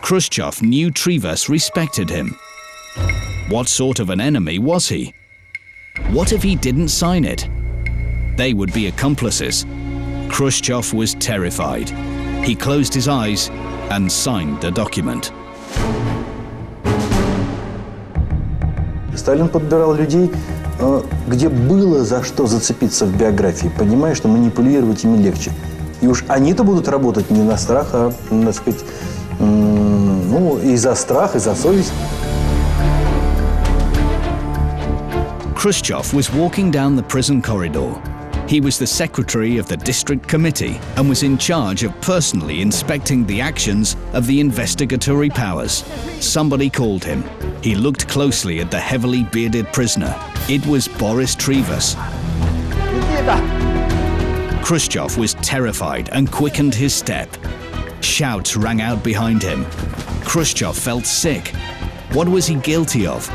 Khrushchev knew Trivas respected him. What sort of an enemy was he? What if he didn't sign it? They would be accomplices. Khrushchev was terrified. He closed his eyes and signed the document. Сталин подбирал людей, где было за что зацепиться в биографии, понимая, что манипулировать ими легче. И уж они-то будут работать не на страх, а, так сказать, и за страх, и за совесть. Khrushchev was walking down the prison corridor. He was the secretary of the district committee and was in charge of personally inspecting the actions of the investigatory powers. Somebody called him. He looked closely at the heavily bearded prisoner. It was Boris Trivas. Khrushchev was terrified and quickened his step. Shouts rang out behind him. Khrushchev felt sick. What was he guilty of?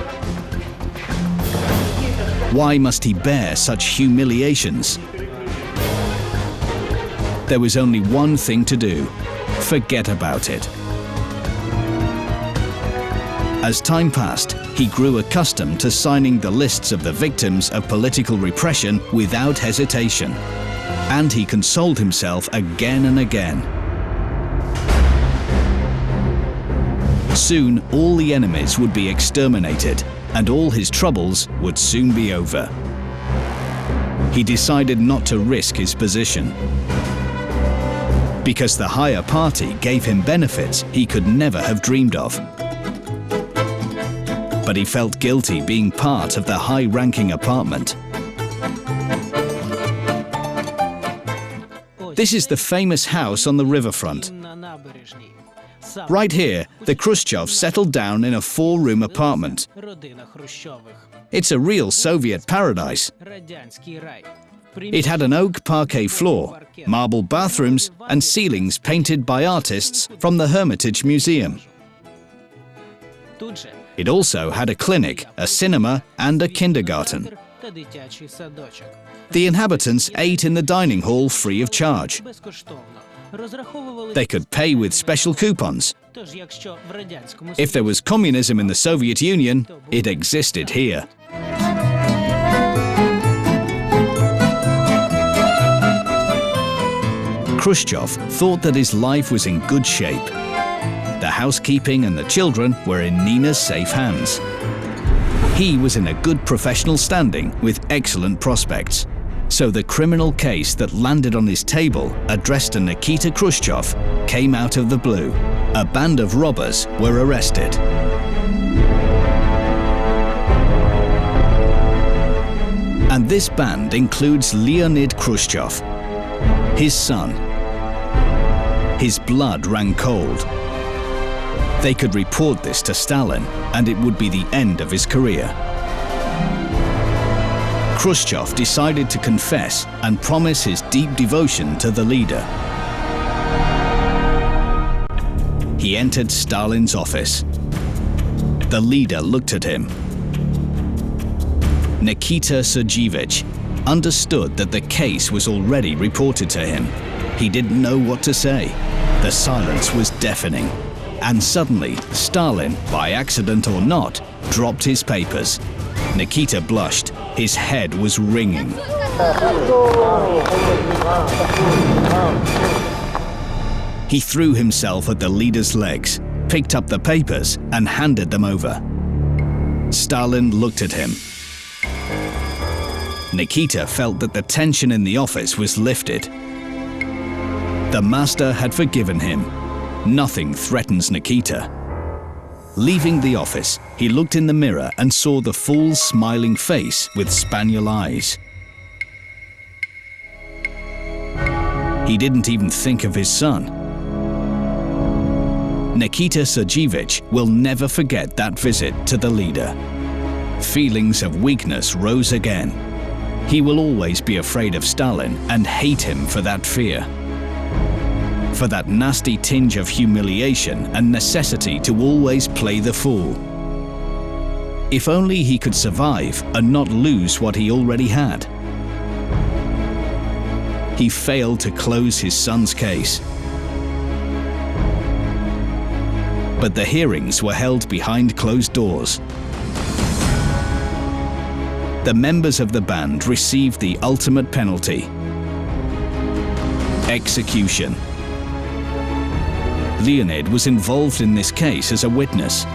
Why must he bear such humiliations? There was only one thing to do: forget about it. As time passed, he grew accustomed to signing the lists of the victims of political repression without hesitation. And he consoled himself again and again. Soon, all the enemies would be exterminated, and all his troubles would soon be over. He decided not to risk his position. Because the higher party gave him benefits he could never have dreamed of. But he felt guilty being part of the high-ranking apartment. This is the famous house on the riverfront. Right here, the Khrushchevs settled down in a 4-room apartment. It's a real Soviet paradise. It had an oak parquet floor, marble bathrooms, and ceilings painted by artists from the Hermitage Museum. It also had a clinic, a cinema, and a kindergarten. The inhabitants ate in the dining hall free of charge. They could pay with special coupons. If there was communism in the Soviet Union, it existed here. Khrushchev thought that his life was in good shape. The housekeeping and the children were in Nina's safe hands. He was in a good professional standing with excellent prospects. So the criminal case that landed on his table, addressed to Nikita Khrushchev, came out of the blue. A band of robbers were arrested. And this band includes Leonid Khrushchev, his son. His blood ran cold. They could report this to Stalin, and it would be the end of his career. Khrushchev decided to confess and promise his deep devotion to the leader. He entered Stalin's office. The leader looked at him. Nikita Sergeyevich understood that the case was already reported to him. He didn't know what to say. The silence was deafening. And suddenly, Stalin, by accident or not, dropped his papers. Nikita blushed. His head was ringing. He threw himself at the leader's legs, picked up the papers, and handed them over. Stalin looked at him. Nikita felt that the tension in the office was lifted. The master had forgiven him. Nothing threatens Nikita. Leaving the office, he looked in the mirror and saw the fool's smiling face with spaniel eyes. He didn't even think of his son. Nikita Sergeyevich will never forget that visit to the leader. Feelings of weakness rose again. He will always be afraid of Stalin and hate him for that fear. For that nasty tinge of humiliation and necessity to always play the fool. If only he could survive and not lose what he already had. He failed to close his son's case. But the hearings were held behind closed doors. The members of the band received the ultimate penalty: execution. Leonid was involved in this case as a witness.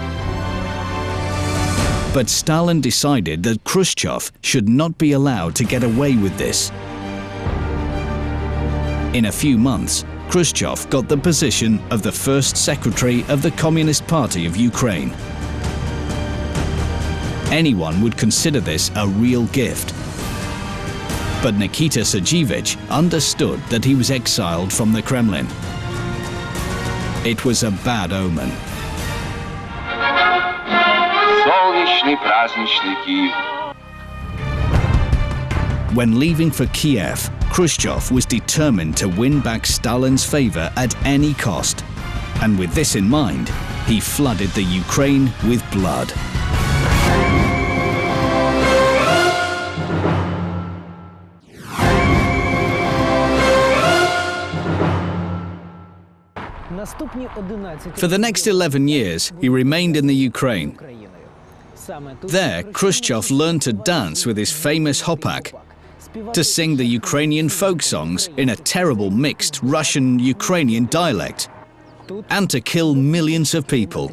But Stalin decided that Khrushchev should not be allowed to get away with this. In a few months, Khrushchev got the position of the first secretary of the Communist Party of Ukraine. Anyone would consider this a real gift. But Nikita Sergeyevich understood that he was exiled from the Kremlin. It was a bad omen. When leaving for Kiev, Khrushchev was determined to win back Stalin's favor at any cost. And with this in mind, he flooded the Ukraine with blood. For the next 11 years, he remained in the Ukraine. There, Khrushchev learned to dance with his famous hopak, to sing the Ukrainian folk songs in a terrible mixed Russian-Ukrainian dialect, and to kill millions of people.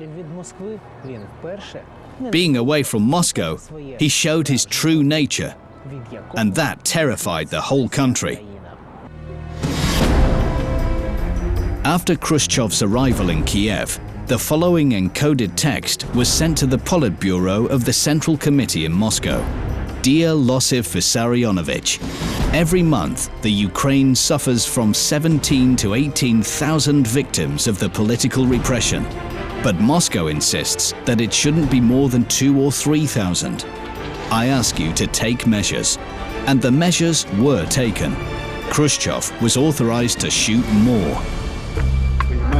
Being away from Moscow, he showed his true nature, and that terrified the whole country. After Khrushchev's arrival in Kiev, the following encoded text was sent to the Politburo of the Central Committee in Moscow. Dear Losif Vissarionovich, every month the Ukraine suffers from 17 to 18,000 victims of the political repression. But Moscow insists that it shouldn't be more than 2,000 or 3,000. I ask you to take measures. And the measures were taken. Khrushchev was authorized to shoot more.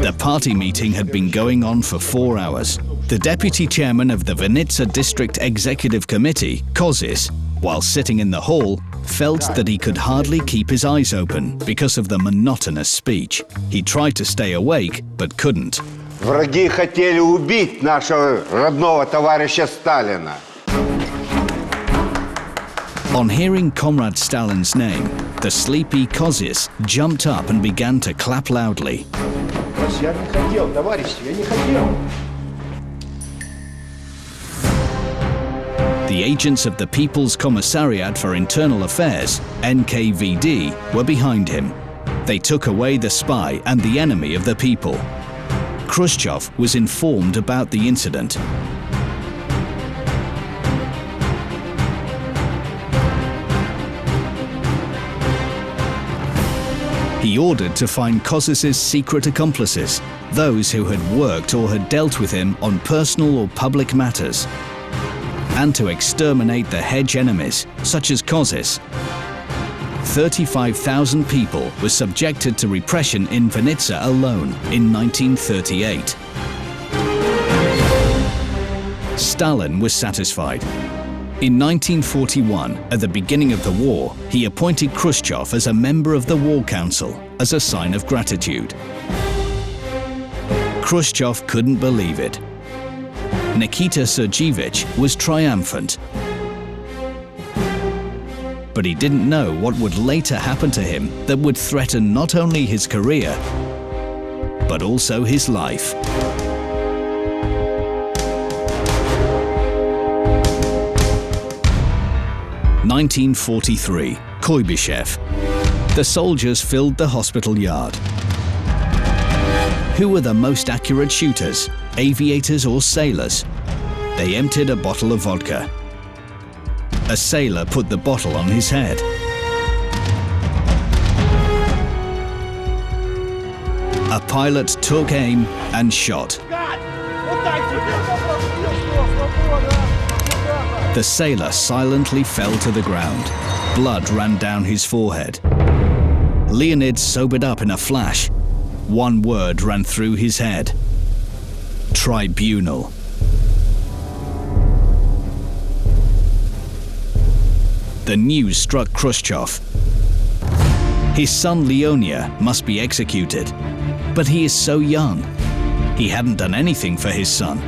The party meeting had been going on for 4 hours. The deputy chairman of the Vinnytsia District Executive Committee, Kozis, while sitting in the hall, felt that he could hardly keep his eyes open because of the monotonous speech. He tried to stay awake, but couldn't. Враги хотели убить нашего родного товарища Сталина. On hearing Comrade Stalin's name, the sleepy Kozis jumped up and began to clap loudly. Я не хотел, товарищи, я не хотел. The agents of the People's Commissariat for Internal Affairs, NKVD, were behind him. They took away the spy and the enemy of the people. Khrushchev was informed about the incident. He ordered to find Kozis's secret accomplices, those who had worked or had dealt with him on personal or public matters, and to exterminate the hedge enemies, such as Kozis. 35,000 people were subjected to repression in Vinnytsia alone in 1938. Stalin was satisfied. In 1941, at the beginning of the war, he appointed Khrushchev as a member of the War Council as a sign of gratitude. Khrushchev couldn't believe it. Nikita Sergeyevich was triumphant. But he didn't know what would later happen to him that would threaten not only his career, but also his life. 1943, Kuibyshev. The soldiers filled the hospital yard. Who were the most accurate shooters, aviators or sailors? They emptied a bottle of vodka. A sailor put the bottle on his head. A pilot took aim and shot. The sailor silently fell to the ground. Blood ran down his forehead. Leonid sobered up in a flash. One word ran through his head: tribunal. The news struck Khrushchev. His son Leonia must be executed, but he is so young. He hadn't done anything for his son.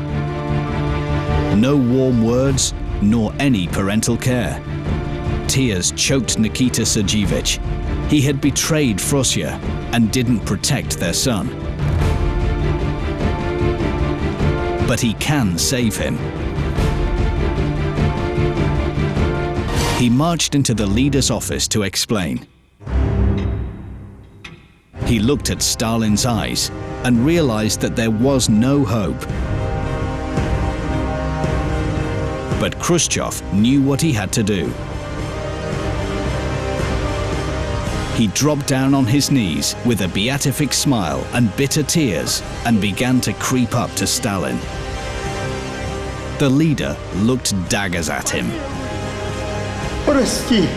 No warm words, nor any parental care. Tears choked Nikita Sergeyevich. He had betrayed Frosya and didn't protect their son. But he can save him. He marched into the leader's office to explain. He looked at Stalin's eyes and realized that there was no hope. But Khrushchev knew what he had to do. He dropped down on his knees with a beatific smile and bitter tears and began to creep up to Stalin. The leader looked daggers at him. Прости.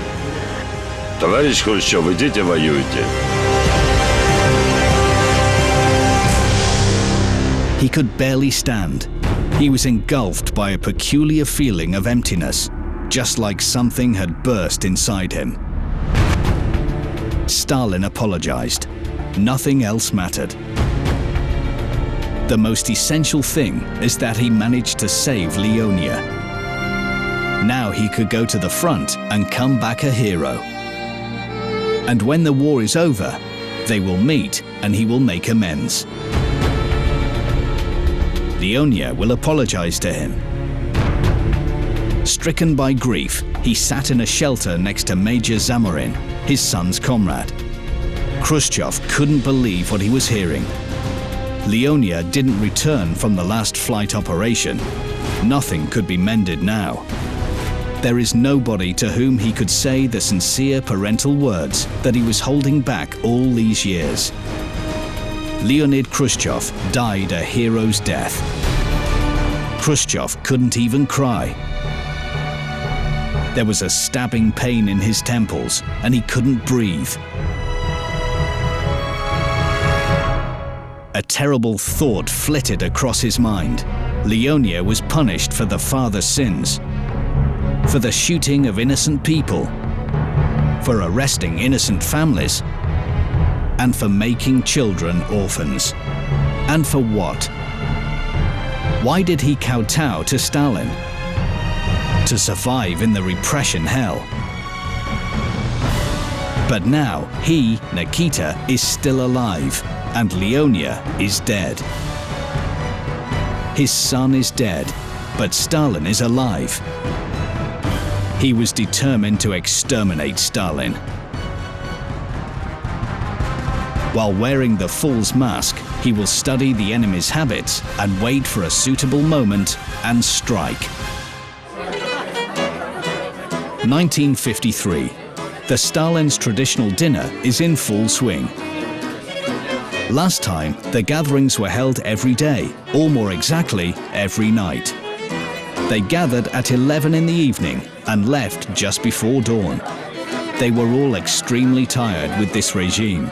Товарищ Хрущев, идите воюйте. He could barely stand. He was engulfed by a peculiar feeling of emptiness, just like something had burst inside him. Stalin apologized. Nothing else mattered. The most essential thing is that he managed to save Leonia. Now he could go to the front and come back a hero. And when the war is over, they will meet and he will make amends. Leonia will apologize to him. Stricken by grief, he sat in a shelter next to Major Zamorin, his son's comrade. Khrushchev couldn't believe what he was hearing. Leonia didn't return from the last flight operation. Nothing could be mended now. There is nobody to whom he could say the sincere parental words that he was holding back all these years. Leonid Khrushchev died a hero's death. Khrushchev couldn't even cry. There was a stabbing pain in his temples, and he couldn't breathe. A terrible thought flitted across his mind. Leonia was punished for the father's sins, for the shooting of innocent people, for arresting innocent families, and for making children orphans. And for what? Why did he kowtow to Stalin? To survive in the repression hell. But now he, Nikita, is still alive, and Leonia is dead. His son is dead, but Stalin is alive. He was determined to exterminate Stalin. While wearing the fool's mask, he will study the enemy's habits and wait for a suitable moment and strike. 1953. The Stalin's traditional dinner is in full swing. Last time, the gatherings were held every day, or more exactly, every night. They gathered at 11 in the evening and left just before dawn. They were all extremely tired with this regime.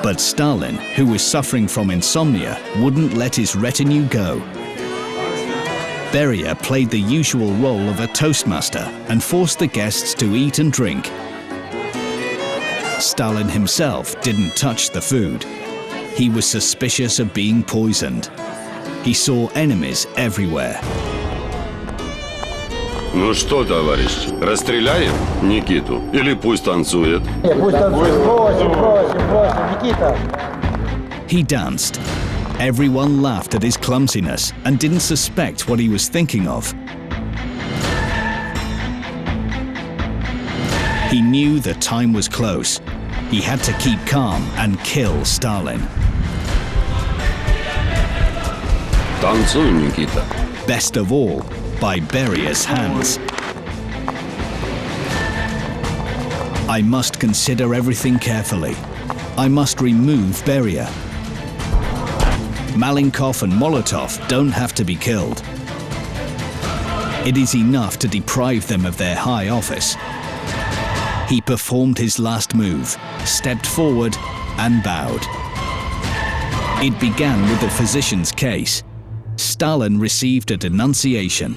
But Stalin, who was suffering from insomnia, wouldn't let his retinue go. Beria played the usual role of a toastmaster and forced the guests to eat and drink. Stalin himself didn't touch the food. He was suspicious of being poisoned. He saw enemies everywhere. Ну что, товарищ, расстреляем Никиту или пусть танцует? He danced. Everyone laughed at his clumsiness and didn't suspect what he was thinking of. He knew the time was close. He had to keep calm and kill Stalin. Танцуй, Никита. Best of all, by Beria's hands. I must consider everything carefully. I must remove Beria. Malenkov and Molotov don't have to be killed. It is enough to deprive them of their high office. He performed his last move, stepped forward and bowed. It began with the physician's case. Stalin received a denunciation.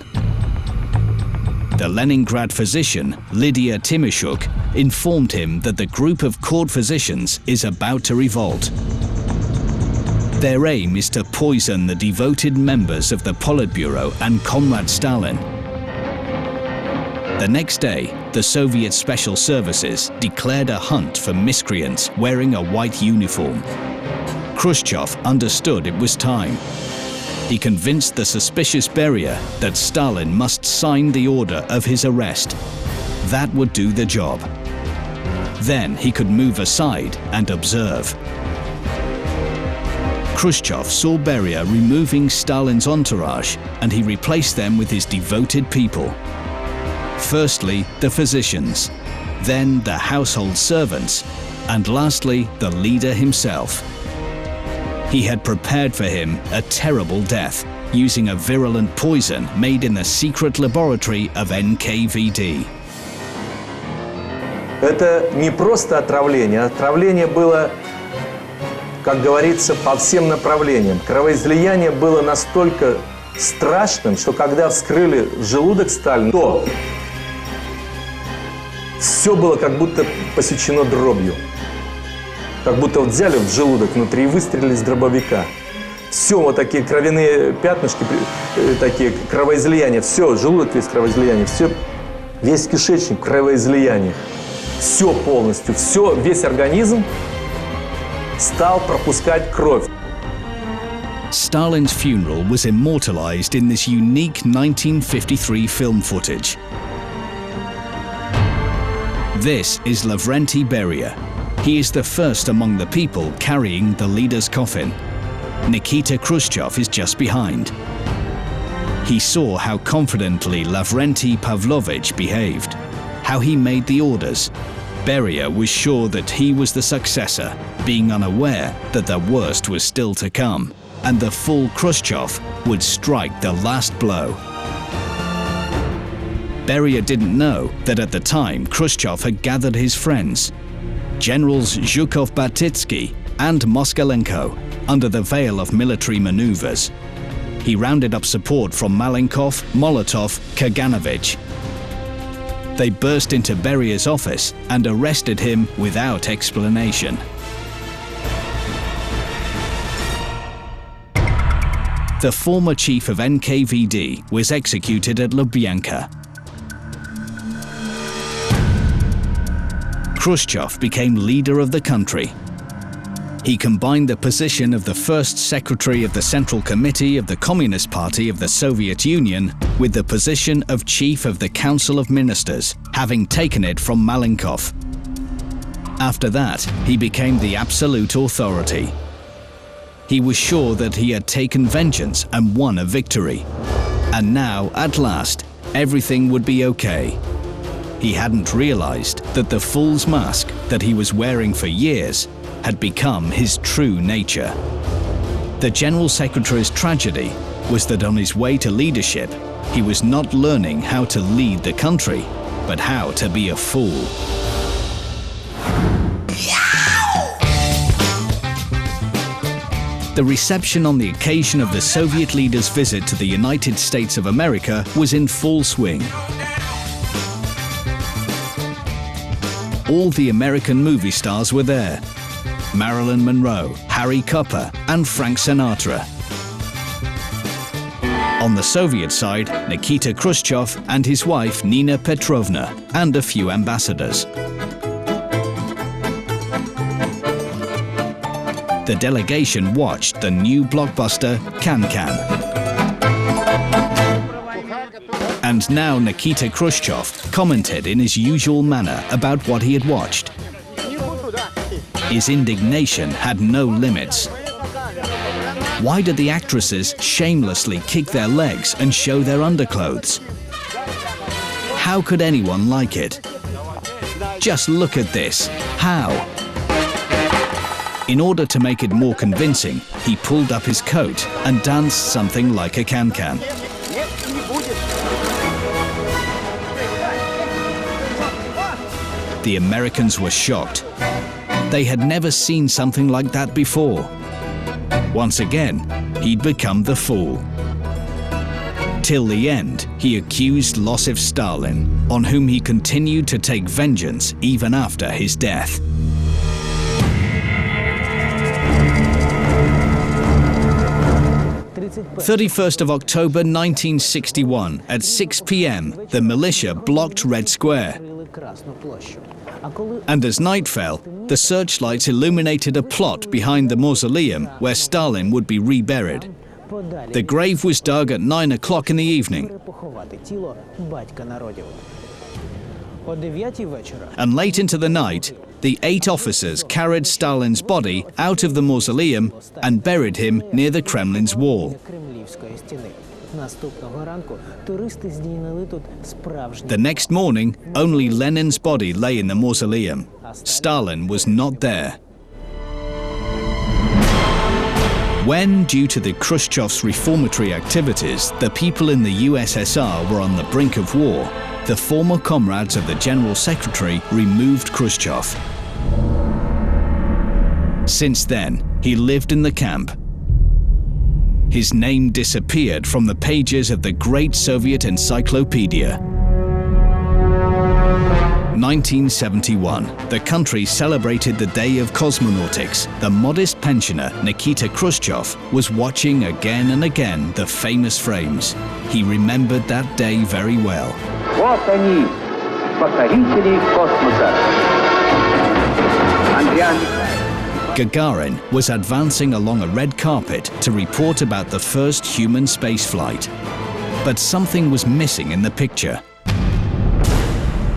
The Leningrad physician, Lydia Timoshuk, informed him that the group of court physicians is about to revolt. Their aim is to poison the devoted members of the Politburo and Comrade Stalin. The next day, the Soviet Special Services declared a hunt for miscreants wearing a white uniform. Khrushchev understood it was time. He convinced the suspicious Beria that Stalin must sign the order of his arrest. That would do the job. Then he could move aside and observe. Khrushchev saw Beria removing Stalin's entourage, and he replaced them with his devoted people. Firstly, the physicians, then the household servants, and lastly, the leader himself. He had prepared for him a terrible death, using a virulent poison made in the secret laboratory of NKVD. Это не просто отравление. Отравление было, как говорится, по всем направлениям. Кровоизлияние было настолько страшным, что когда вскрыли желудок Сталина, то все было как будто посечено дробью. Как будто вот взяли в желудок внутри и выстрелили из дробовика. Все, вот такие кровяные пятнышки, такие кровоизлияния, все, желудок весь кровоизлияние, все, весь кишечник в кровоизлияниях. Все полностью, все, весь организм стал пропускать кровь. Stalin's funeral was immortalized in this unique 1953 film footage. This is Lavrentiy Beria. He is the first among the people carrying the leader's coffin. Nikita Khrushchev is just behind. He saw how confidently Lavrentiy Pavlovich behaved, how he made the orders. Beria was sure that he was the successor, being unaware that the worst was still to come, and the full Khrushchev would strike the last blow. Beria didn't know that at the time Khrushchev had gathered his friends, Generals Zhukov-Batitsky and Moskalenko, under the veil of military maneuvers. He rounded up support from Malenkov, Molotov, Kaganovich. They burst into Beria's office and arrested him without explanation. The former chief of NKVD was executed at Lubyanka. Khrushchev became leader of the country. He combined the position of the first secretary of the Central Committee of the Communist Party of the Soviet Union with the position of chief of the Council of Ministers, having taken it from Malenkov. After that, he became the absolute authority. He was sure that he had taken vengeance and won a victory. And now, at last, everything would be okay. He hadn't realized that the fool's mask that he was wearing for years had become his true nature. The General Secretary's tragedy was that on his way to leadership, he was not learning how to lead the country, but how to be a fool. The reception on the occasion of the Soviet leader's visit to the United States of America was in full swing. All the American movie stars were there. Marilyn Monroe, Harry Copper, and Frank Sinatra. On the Soviet side, Nikita Khrushchev and his wife Nina Petrovna, and a few ambassadors. The delegation watched the new blockbuster Can-Can. And now Nikita Khrushchev commented in his usual manner about what he had watched. His indignation had no limits. Why did the actresses shamelessly kick their legs and show their underclothes? How could anyone like it? Just look at this. How? In order to make it more convincing, he pulled up his coat and danced something like a can-can. The Americans were shocked. They had never seen something like that before. Once again, he'd become the fool. Till the end, he accused Joseph Stalin, on whom he continued to take vengeance even after his death. 31st of October 1961, at 6 p.m., the militia blocked Red Square. And as night fell, the searchlights illuminated a plot behind the mausoleum where Stalin would be reburied. The grave was dug at 9 o'clock in the evening. And late into the night, the 8 officers carried Stalin's body out of the mausoleum and buried him near the Kremlin's wall. The next morning, only Lenin's body lay in the mausoleum. Stalin was not there. When, due to the Khrushchev's reformatory activities, the people in the USSR were on the brink of war, the former comrades of the General Secretary removed Khrushchev. Since then, he lived in the camp. His name disappeared from the pages of the great Soviet encyclopedia. 1971, the country celebrated the day of cosmonautics. The modest pensioner Nikita Khrushchev was watching again and again the famous frames. He remembered that day very well. Вот они, покорители космоса. Gagarin was advancing along a red carpet to report about the first human spaceflight. But something was missing in the picture.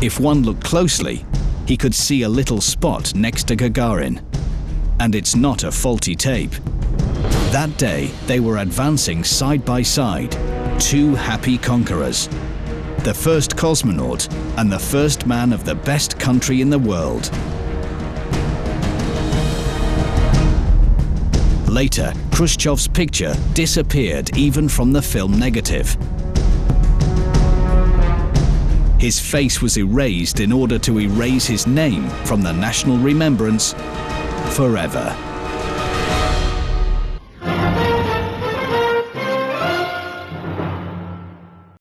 If one looked closely, he could see a little spot next to Gagarin. And it's not a faulty tape. That day, they were advancing side by side, 2 happy conquerors. The first cosmonaut and the first man of the best country in the world. Later, Khrushchev's picture disappeared even from the film negative. His face was erased in order to erase his name from the national remembrance forever.